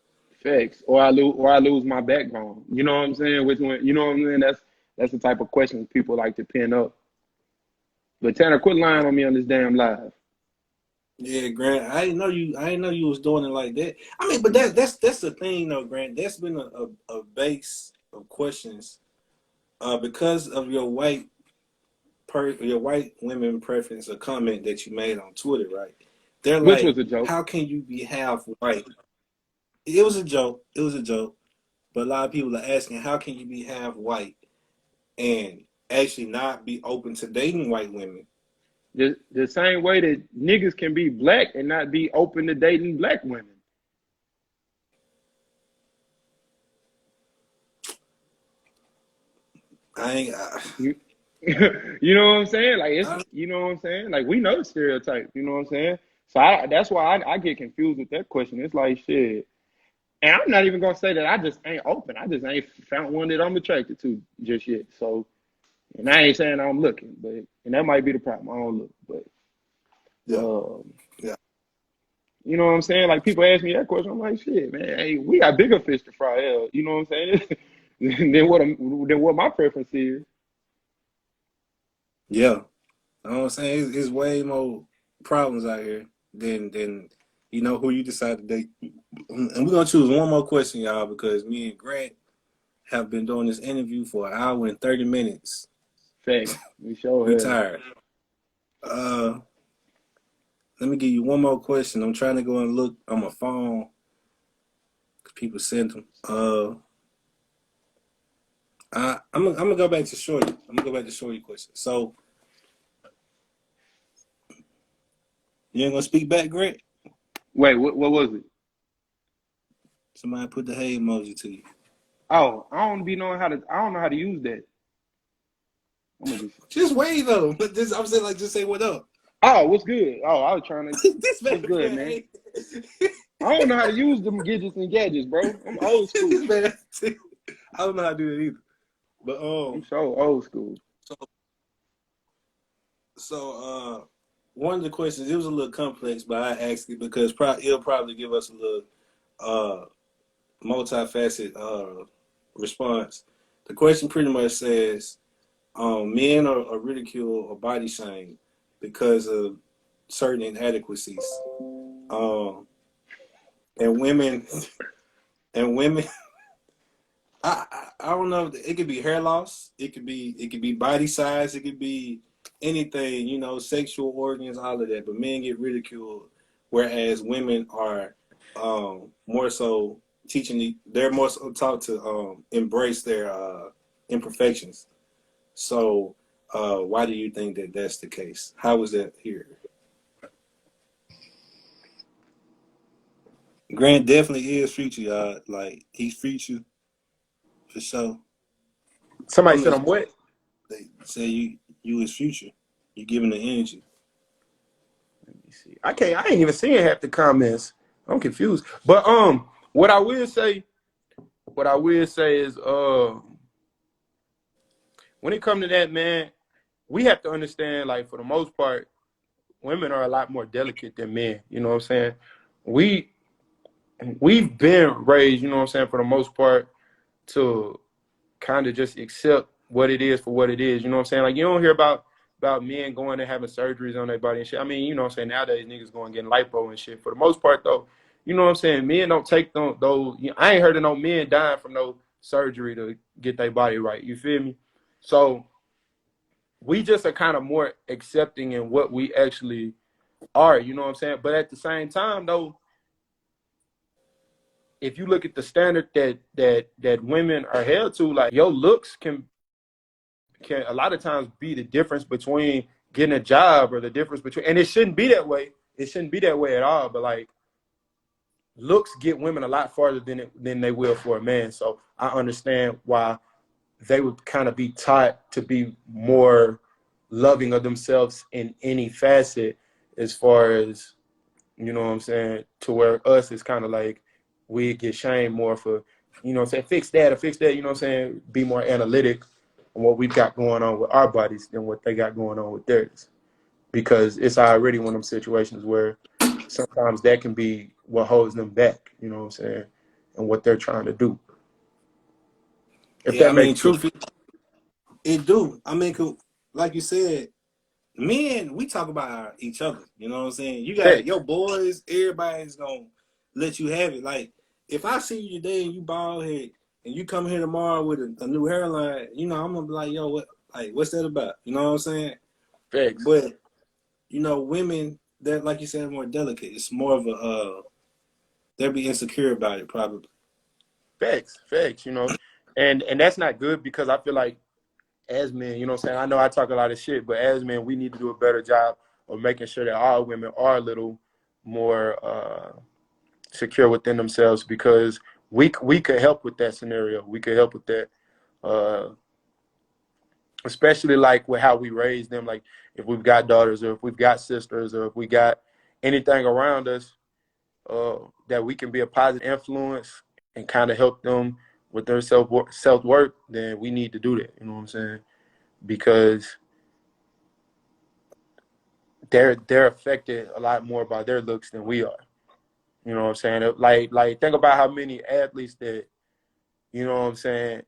Facts. Or I lose my backbone. You know what I'm saying? Which one? You know what I'm saying? That's the type of questions people like to pin up. But Tanner, quit lying on me on this damn live. yeah, Grant, I didn't know you was doing it like that. I mean, but that's the thing though, Grant. That's been a base of questions, because of your white women preference, a comment that you made on Twitter, right? They're Which was like, a joke. how can you be half white? It was a joke. It was a joke. But a lot of people are asking, how can you be half white and actually not be open to dating white women? The same way that niggas can be black and not be open to dating black women. You, you know what I'm saying? Like you know what I'm saying? Like we know the stereotype. You know what I'm saying? So that's why I get confused with that question. It's like shit. And I'm not even gonna say that I just ain't open. I just ain't found one that I'm attracted to just yet. So, and I ain't saying I'm looking, and that might be the problem. I don't look, but yeah, um, yeah. you know what I'm saying? Like people ask me that question, I'm like, shit, man, hey, we got bigger fish to fry. Hell, you know what I'm saying? than what my preference is. Yeah. You know what I'm saying? It's way more problems out here than who you decide to date. And we're gonna choose one more question, y'all, because me and Grant have been doing this interview for an hour and 30 minutes. Facts. We sure We have. tired. Let me give you one more question. I'm trying to go and look on my phone because people send them. I'm gonna go back to Shorty. I'm gonna go back to Shorty question. So you ain't gonna speak back, Grant? Wait, what was it? Somebody put the hey emoji to you. Oh, I don't know how to use that. I'm gonna Just wait though. I'm saying like just say what up. Oh, what's good? Oh, I was trying to. This man, What's good, man? I don't know how to use them gadgets, bro. I'm old school. This man, I don't know how to do it either. But I'm so old school. So one of the questions, it was a little complex, but I asked it because it'll probably give us a little multifaceted response. The question pretty much says, men are ridiculed or body shamed because of certain inadequacies, and women I don't know. It could be hair loss. It could be body size. It could be anything. Sexual organs, all of that. But men get ridiculed, whereas women are more so they're more so taught to embrace their imperfections. So why do you think that that's the case? How is that here? Grant definitely is future, y'all. Like he's future for sure. Somebody I'm said just I'm wet. They say you is future. You giving the energy. Let me see. I ain't even seeing half the comments. I'm confused. But what I will say is when it comes to that, man, we have to understand, like, for the most part, women are a lot more delicate than men. You know what I'm saying? We've been raised, you know what I'm saying, for the most part, to kind of just accept what it is for what it is. You know what I'm saying? Like, you don't hear about men going and having surgeries on their body and shit. I mean, you know what I'm saying? Nowadays, niggas going getting lipo and shit. For the most part, though, you know what I'm saying? Men don't take those. I ain't heard of no men dying from no surgery to get their body right. You feel me? So we just are kind of more accepting in what we actually are. You know what I'm saying? But at the same time, though, if you look at the standard that women are held to, like your looks can a lot of times be the difference between getting a job or the difference between, and it shouldn't be that way. It shouldn't be that way at all. But like looks get women a lot farther than they will for a man. So I understand why they would kind of be taught to be more loving of themselves in any facet, as far as, you know what I'm saying, to where us is kind of like we get shamed more for, you know what I'm saying, fix that or fix that, you know what I'm saying, be more analytic. on what we've got going on with our bodies than what they got going on with theirs. Because it's already one of them situations where sometimes that can be what holds them back, you know what I'm saying, and what they're trying to do. If Yeah, I that mean, makes sense. truth, it do. I mean, like you said, men, we talk about each other. You know what I'm saying? You got Facts. your boys, everybody's gonna let you have it. Like, if I see you today and you bald head and you come here tomorrow with a new hairline, you know, I'm gonna be like, yo, what's that about? You know what I'm saying? Facts. But, you know, women, that like you said, more delicate. It's more of a they'll be insecure about it probably. Facts, you know. And that's not good because I feel like as men, you know what I'm saying? I know I talk a lot of shit, but as men, we need to do a better job of making sure that our women are a little more secure within themselves because we could help with that scenario. We could help with that, uh, especially like with how we raise them. Like if we've got daughters or if we've got sisters or if we got anything around us that we can be a positive influence and kind of help them with their self-worth, then we need to do that. You know what I'm saying? Because they're affected a lot more by their looks than we are. You know what I'm saying? Like think about how many athletes that, you know what I'm saying,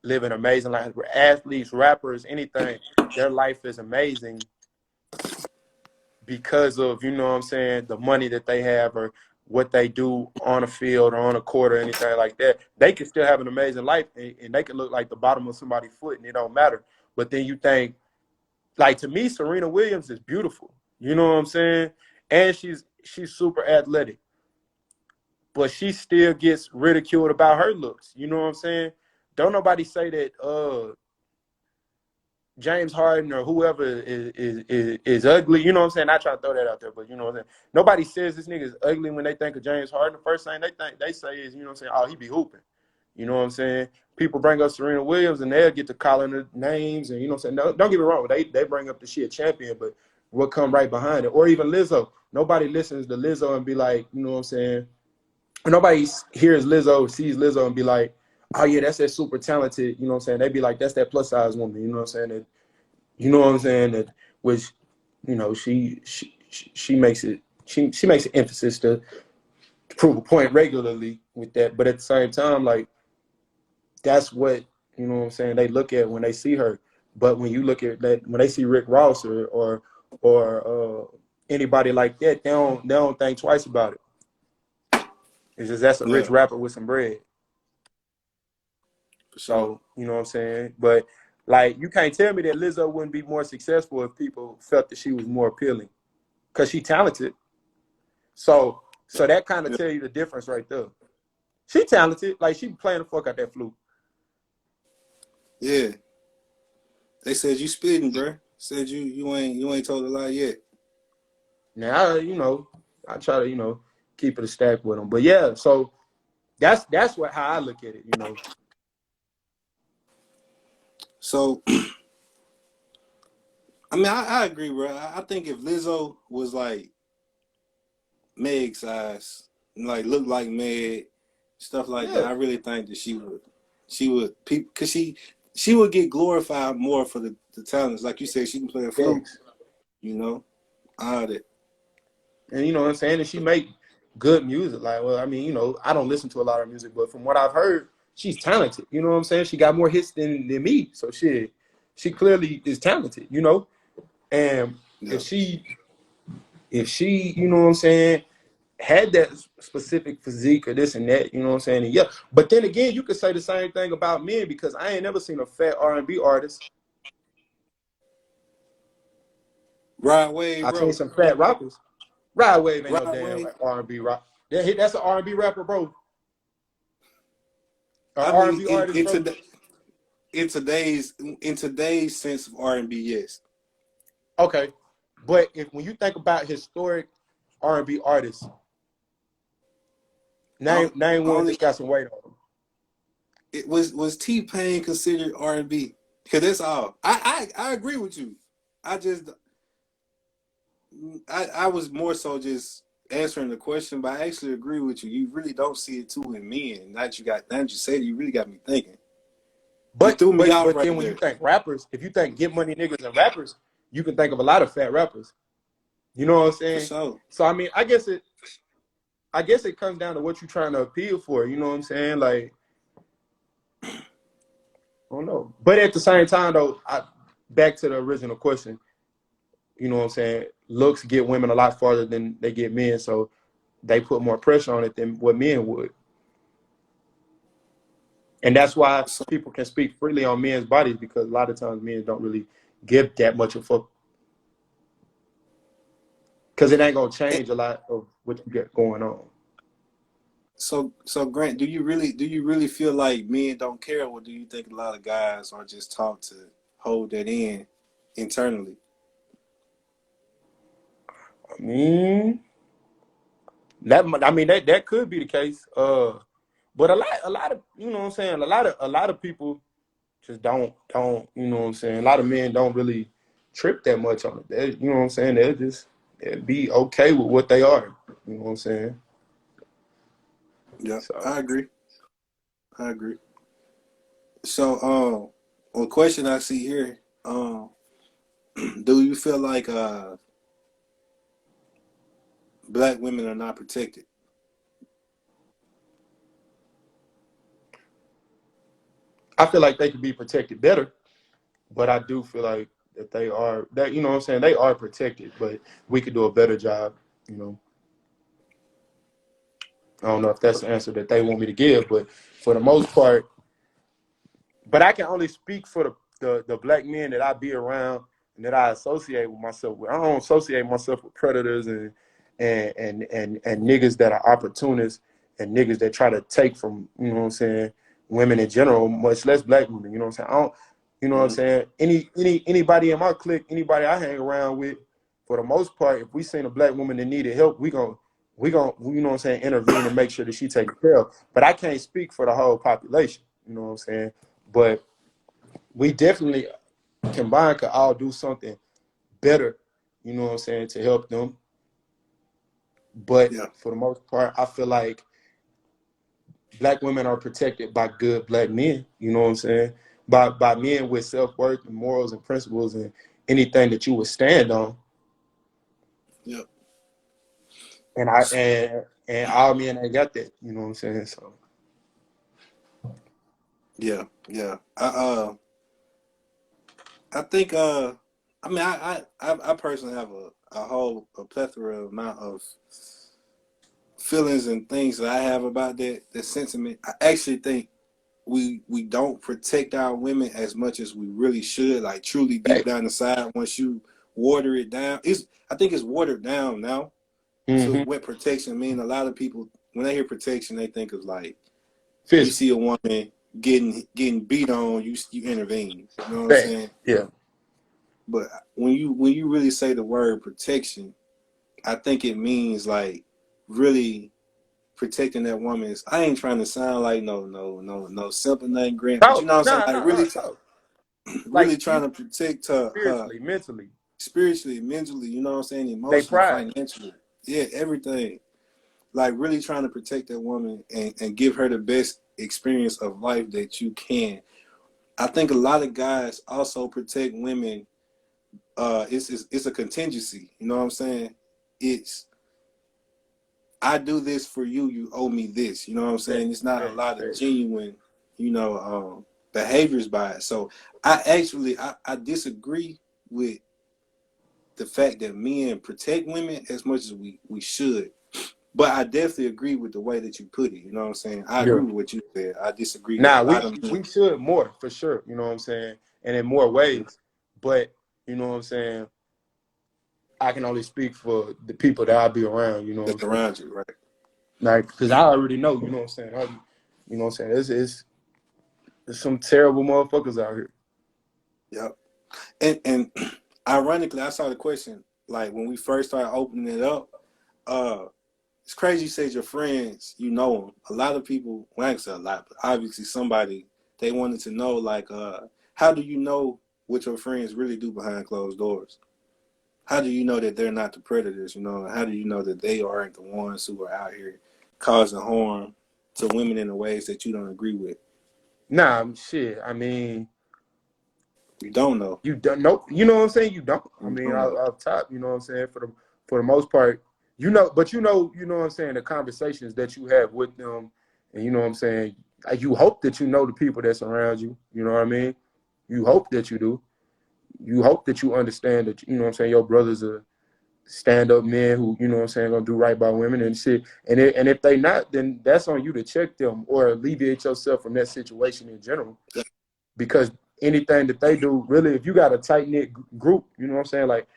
live an amazing life. Athletes, rappers, anything, their life is amazing because of, you know what I'm saying, the money that they have or what they do on a field or on a court or anything like that. They can still have an amazing life and they can look like the bottom of somebody's foot and it don't matter. But then you think, like, to me, Serena Williams is beautiful. You know what I'm saying? And she's super athletic. But she still gets ridiculed about her looks. You know what I'm saying? Don't nobody say that James Harden or whoever is ugly. You know what I'm saying? Not trying to throw that out there, but you know what I'm saying? Nobody says this nigga is ugly when they think of James Harden. The first thing they say is, you know what I'm saying, oh, he be hooping. You know what I'm saying? People bring up Serena Williams and they'll get to calling her names and, you know what I'm saying? No, don't get me wrong. They bring up the shit champion, but what come right behind it? Or even Lizzo. Nobody listens to Lizzo and be like, you know what I'm saying? Nobody hears Lizzo, sees Lizzo and be like, oh yeah, that's that super talented, you know what I'm saying? They be like, that's that plus size woman, you know what I'm saying? That, you know what I'm saying? That which, you know, she makes it she makes an emphasis to prove a point regularly with that. But at the same time, like that's what, you know what I'm saying, they look at when they see her. But when you look at that, when they see Rick Ross or anybody like that, they don't think twice about it. It's just that's a rich Yeah, rapper with some bread. for sure. So, you know what I'm saying? But like you can't tell me that Lizzo wouldn't be more successful if people felt that she was more appealing. Cause she talented. So that kind of Yeah. tell you the difference right there. She talented, like she playing the fuck out that flute. Yeah. They said you spitting, bro. Said you ain't told a lie yet. Now, you know, I try to, you know, keep it a stack with them. But yeah, so that's what how I look at it, you know. So I mean, I agree, bro. I think if Lizzo was like Meg size, like look like Meg, stuff like that, Yeah, I really think that she would people because she would get glorified more for the talents. Like you said, she can play a flute, thanks. you know, all that. And you know what I'm saying? And she make good music. Like, well, I mean, you know, I don't listen to a lot of music, but from what I've heard, she's talented. You know what I'm saying? She got more hits than me. So she clearly is talented, you know? And Yeah. if she, you know what I'm saying, had that specific physique or this and that, you know what I'm saying? And yeah. But then again, you could say the same thing about men because I ain't never seen a fat R&B artist. Rod Wave, I've seen bro. some fat rappers. Rod Wave ain't no Rod damn Wave. R&B rock. That's an R&B rapper, bro. Or I mean, R&B artist, bro. in today's sense of R&B, yes. Okay, but when you think about historic R&B artists, I, name one only that's got some weight on them. it was T-Pain considered R&B? Because that's all. I agree with you. I just I was more so just answering the question, but I actually agree with you. You really don't see it too in men. Now that you said it, you really got me thinking. You threw me off But right then when you there. think rappers, if you think get money niggas and rappers, you can think of a lot of fat rappers. You know what I'm For saying? sure. So I mean, I guess it comes down to what you're trying to appeal for. You know what I'm saying? Like, I don't know. But at the same time, though, back to the original question. You know what I'm saying? Looks get women a lot farther than they get men, so they put more pressure on it than what men would. And that's why So, people can speak freely on men's bodies, because a lot of times men don't really give that much of a fuck, because it ain't gonna and change a lot of what you get going on. so Grant, do you really feel like men don't care, or do you think a lot of guys are just taught to hold that in internally? I mean, that could be the case. But a lot of you know what I'm saying. A lot of people just don't you know what I'm saying. A lot of men don't really trip that much on it. You know what I'm saying. They'll be okay with what they are. You know what I'm saying. Yeah, So I agree. I agree. So, one question I see here, do you feel like black women are not protected? I feel like they could be protected better, but I do feel like that you know what I'm saying, they are protected, but we could do a better job. You know, I don't know if that's the answer that they want me to give, but for the most part, but I can only speak for the black men that I be around and that I associate with myself with. I don't associate myself with predators and niggas that are opportunists and niggas that try to take from, you know what I'm saying, women in general, much less black women. You know what I'm saying? I don't, you know what I'm Mm-hmm. saying? Anybody in my clique, anybody I hang around with, for the most part, if we seen a black woman that needed help, we gon' you know what I'm saying, intervene and make sure that she taken care of. But I can't speak for the whole population. You know what I'm saying? But we definitely combined could all do something better, you know what I'm saying, to help them. But Yeah. for the most part, I feel like black women are protected by good black men, you know what I'm saying? By men with self-worth and morals and principles and anything that you would stand on. Yeah. And and all men ain't got that, you know what I'm saying? So Yeah. Yeah. I think I mean I personally have a plethora amount of feelings and things that I have about that sentiment. I actually think we don't protect our women as much as we really should, like truly deep hey. down inside. Once you water it down, I think it's watered down now to Mm-hmm. what protection mean. A lot of people, when they hear protection, they think of like, you Physical. see a woman getting beat on, you intervene. You know what I'm Hey. saying? Yeah. But when you really say the word protection, I think it means like really protecting that woman's. I ain't trying to sound like no simple nothing Grant, but you No, know what I'm saying? no, Like no, no, really, no. Like really trying to protect her spiritually, mentally, spiritually, mentally. You know what I'm saying? they Emotionally, pride. financially, yeah, everything. Like really trying to protect that woman and give her the best experience of life that you can. I think a lot of guys also protect women. It's a contingency. You know what I'm saying? It's I do this for you. You owe me this. You know what I'm Hey, saying? It's not a hey, lot of hey. genuine, behaviors by it. So I disagree with the fact that men protect women as much as we should. But I definitely agree with the way that you put it. You know what I'm saying? I Yeah. agree with what you said. I disagree that a Now lot of men. we should more for sure, you know what I'm saying, and in more ways. But you know what I'm saying, I can only speak for the people that I be around, you know what I'm That's saying. around you, right? Like, because I already know, you know what I'm saying. You know what I'm saying. It's some terrible motherfuckers out here. Yep. And ironically, I saw the question like when we first started opening it up. Uh, it's crazy you said your friends, you know them. A lot of people, well, I ain't say a lot, but obviously somebody, they wanted to know, like, how do you know what your friends really do behind closed doors? How do you know that they're not the predators, you know? How do you know that they aren't the ones who are out here causing harm to women in the ways that you don't agree with? Nah, shit. I mean, You don't know. you don't know. You know what I'm saying? You don't. I You mean, don't know. off top, you know what I'm saying? For the most part, you know. But you know what I'm saying. The conversations that you have with them, and you know what I'm saying. You hope that you know the people that surround you. You know what I mean? You hope that you do. You hope that you understand that. You know what I'm saying. Your brothers are stand-up men who, you know what I'm saying, gonna do right by women and shit. And if they not, then that's on you to check them or alleviate yourself from that situation in general. Because anything that they do, really, if you got a tight-knit group, you know what I'm saying, like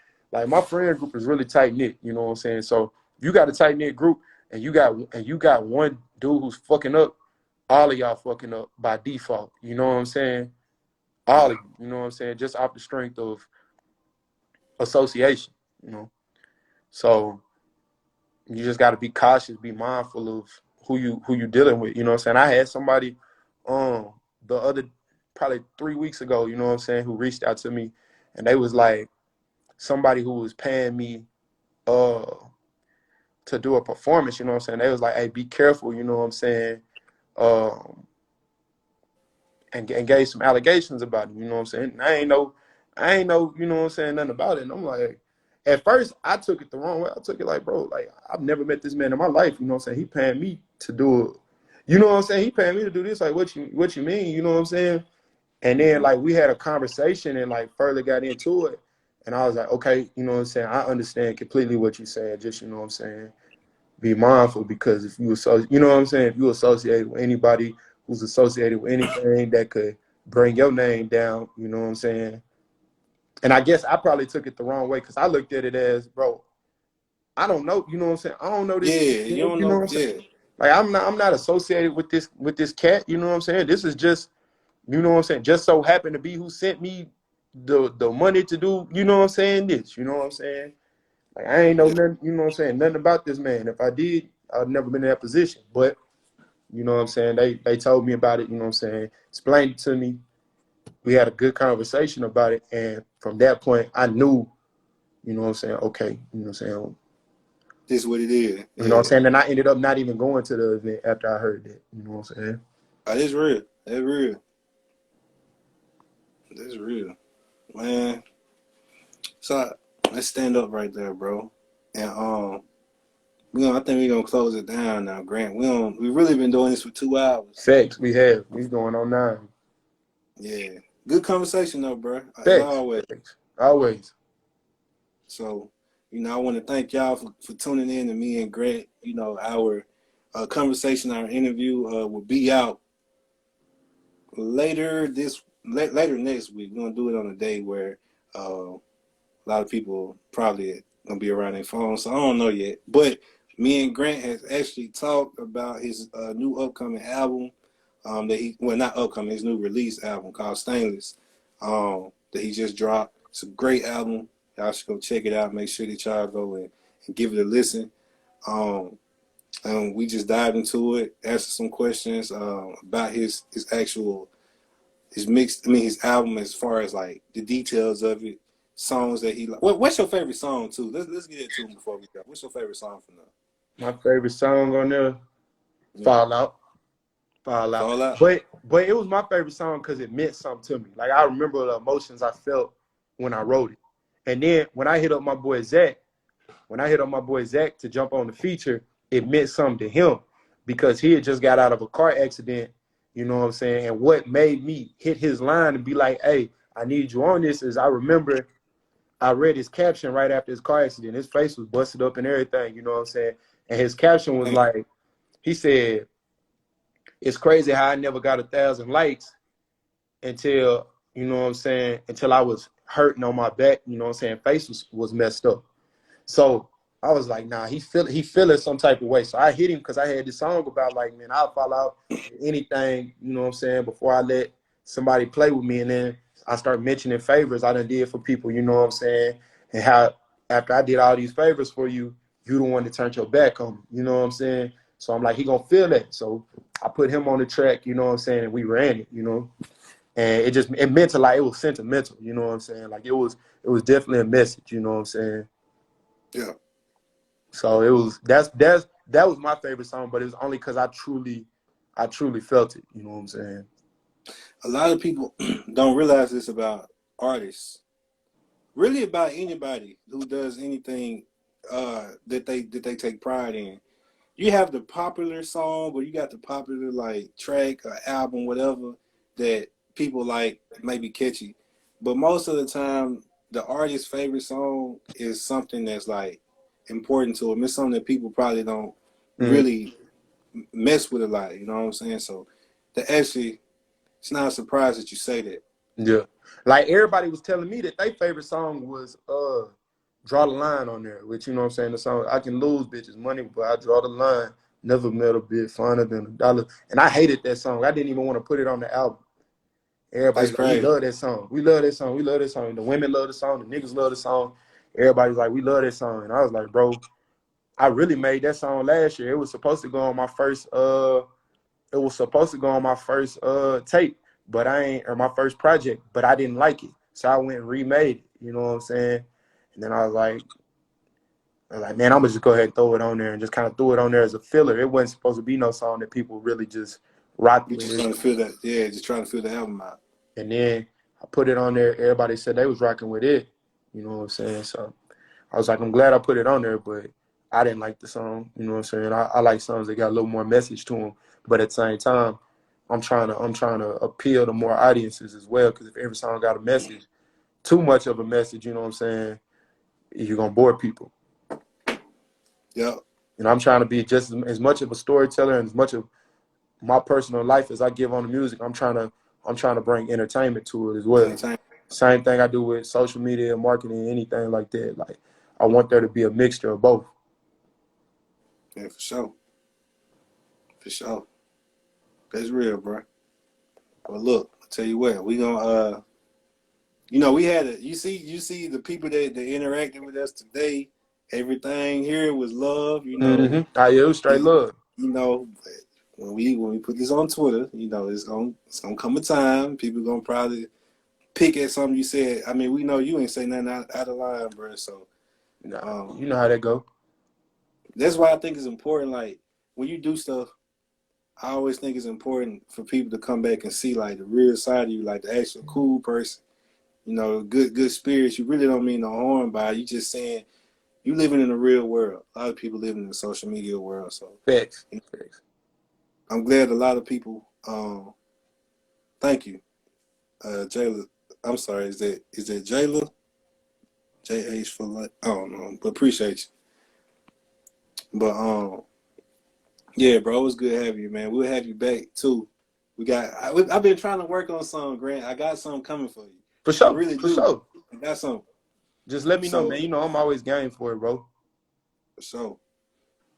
my friend group is really tight-knit, you know what I'm saying. So if you got a tight-knit group and you got one dude who's fucking up, all of y'all fucking up by default. You know what I'm saying? All of you know what I'm saying? Just off the strength of association, you know. So you just got to be cautious, be mindful of who you dealing with. You know what I'm saying? I had somebody the other probably 3 weeks ago, you know what I'm saying, who reached out to me, and they was like somebody who was paying me to do a performance. You know what I'm saying? They was like, hey, be careful. You know what I'm saying? And gave some allegations about it. You know what I'm saying? And I ain't know, you know what I'm saying, nothing about it. And I'm like, at first I took it the wrong way. I took it like, bro, like I've never met this man in my life. You know what I'm saying? He paying me to do it. You know what I'm saying? He paying me to do this. Like, what you mean? You know what I'm saying? And then like we had a conversation and like further got into it. And I was like, okay, you know what I'm saying? I understand completely what you're saying. Just, you know what I'm saying? Be mindful, because if you you know what I'm saying, if you associate with anybody who's associated with anything that could bring your name down, you know what I'm saying. And I guess I probably took it the wrong way, because I looked at it as, bro, I don't know, you know what I'm saying, I don't know this, Yeah, you you don't know know. what I'm saying. Yeah, Like I'm not associated with this cat, you know what I'm saying. This is just, you know what I'm saying, just so happened to be who sent me the money to do, you know what I'm saying, this, you know what I'm saying. Like I ain't know yeah. nothing, you know what I'm saying, nothing about this man. If I did, I'd never been in that position. But you know what I'm saying, they told me about it, you know what I'm saying, explained it to me. We had a good conversation about it, and from that point I knew, you know what I'm saying, okay, you know what I'm saying. This is what it is. You know what I'm Yeah. saying? And I ended up not even going to the event after I heard that. You know what I'm saying? That's real. That's real. That's real. Man. So let's stand up right there, bro. And I think we're gonna close it down now, Grant. We really been doing this for 2 hours. Facts, we going on 9. Yeah. Good conversation though, bro. As Facts. always. Facts. Always. So, I want to thank y'all for tuning in to me and Grant. Our conversation, our interview will be out later next week. We're gonna do it on a day where a lot of people probably gonna be around their phones. So I don't know yet. But me and Grant has actually talked about his new upcoming album. Not upcoming, his new release album called Stainless. That he just dropped. It's a great album. Y'all should go check it out. Make sure that y'all go and give it a listen. And we just dived into it, answered some questions about his actual his album, as far as like the details of it, songs that he like. What's your favorite song too? Let's get into it before we go. What's your favorite song from that? My favorite song on there, Yeah. Fallout. Fallout. Fall Out. But it was my favorite song because it meant something to me. Like I remember the emotions I felt when I wrote it. And then when I hit up my boy Zach to jump on the feature, it meant something to him because he had just got out of a car accident, you know what I'm saying? And what made me hit his line and be like, hey, I need you on this is I remember I read his caption right after his car accident. His face was busted up and everything, you know what I'm saying? And his caption was like, he said, it's crazy how I never got 1,000 likes until, you know what I'm saying, until I was hurting on my back, you know what I'm saying, face was messed up. So I was like, nah, he feeling some type of way. So I hit him because I had this song about like, man, I'll fall out anything, you know what I'm saying, before I let somebody play with me. And then I start mentioning favors I done did for people, you know what I'm saying, and how after I did all these favors for you, you the one that turned your back on me, you know what I'm saying? So I'm like, he gonna feel that. So I put him on the track, you know what I'm saying, and we ran it, you know. And it meant to, like, it was sentimental, you know what I'm saying? Like it was definitely a message, you know what I'm saying? Yeah. So it was that was my favorite song, but it was only because I truly felt it, you know what I'm saying? a lot of people don't realize this about artists. Really about anybody who does anything that they take pride in. You have the popular song, or you got the popular like track or album, whatever that people like, maybe catchy. But most of the time, the artist's favorite song is something that's like important to them. It's something that people probably don't really mess with a lot. You know what I'm saying? So, it's not a surprise that you say that. Yeah. Like everybody was telling me that their favorite song was Draw the Line on there, which you know what I'm saying, the song I can lose bitches money, but I draw the line. Never met a bit finer than $1. And I hated that song. I didn't even want to put it on the album. That's Everybody's like, we crazy. love that song. We love that song. We love that song. The women love the song. The niggas love the song. Everybody's like, we love that song. And I was like, bro, I really made that song last year. It was supposed to go on my first tape, but or my first project, but I didn't like it. So I went and remade it. You know what I'm saying? And then I was like, man, I'm gonna just go ahead and throw it on there, and just kind of threw it on there as a filler. It wasn't supposed to be no song that people really just rock You with just it. trying to feel that, yeah, just trying to feel the album out. And then I put it on there. Everybody said they was rocking with it. You know what I'm saying? So I was like, I'm glad I put it on there, but I didn't like the song. You know what I'm saying? I like songs that got a little more message to them, but at the same time, I'm trying to appeal to more audiences as well. Because if every song got a message, too much of a message, you know what I'm saying, you're gonna bore people. Yep. And I'm trying to be just as much of a storyteller and as much of my personal life as I give on the music. I'm trying to bring entertainment to it as well. Same thing I do with social media, marketing, anything like that. Like I want there to be a mixture of both. Yeah, for sure. For sure. That's real, bro. But look, I'll tell you what, we gonna we had you see the people that interacted with us today, everything here was love, Mm-hmm. Yeah, it was straight love. But when we put this on Twitter, it's gonna come a time, people gonna probably pick at something you said. I mean, we know you ain't say nothing out of line, bro. So nah, you know how that go. That's why I think it's important, like when you do stuff, I always think it's important for people to come back and see like the real side of you, like the actual cool person, good spirits. You really don't mean no harm by it. You just saying you living in the real world. A lot of people living in the social media world. So Facts. I'm glad a lot of people. Thank you, Jayla. I'm sorry. Is that Jayla? JH for like, I don't know, but appreciate you. But yeah, bro, it was good having you, man. We'll have you back too. I've been trying to work on some, Grant. I got something coming for you. For I sure. really For do. sure. I got something. Just let me know, man. I'm always game for it, bro. For sure.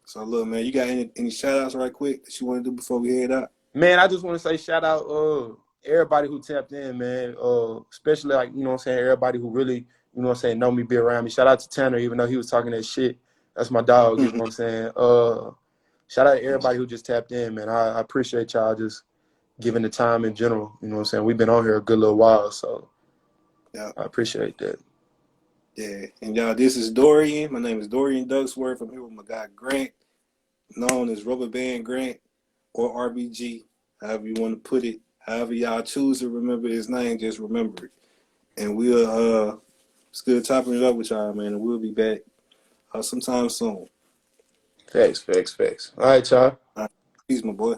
So look, man, you got any shout outs right quick that you want to do before we head out? Man, I just want to say shout out everybody who tapped in, man. Especially like, you know what I'm saying, everybody who really, you know what I'm saying, know me, be around me. Shout out to Tanner, even though he was talking that shit. That's my dog, you know what I'm saying? Shout out to everybody who just tapped in, man. I appreciate y'all just giving the time in general. You know what I'm saying? We've been on here a good little while, so Yeah. I appreciate that. Yeah. And y'all, this is Dorian. My name is Dorian Ducksworth. I'm here with my guy Grant, known as RubbaBandGrant or RBG, however you want to put it. However y'all choose to remember his name, just remember it. And we'll it's good topping it up with y'all, man. And we'll be back sometime soon. Facts. All right, y'all. All right. Peace, my boy.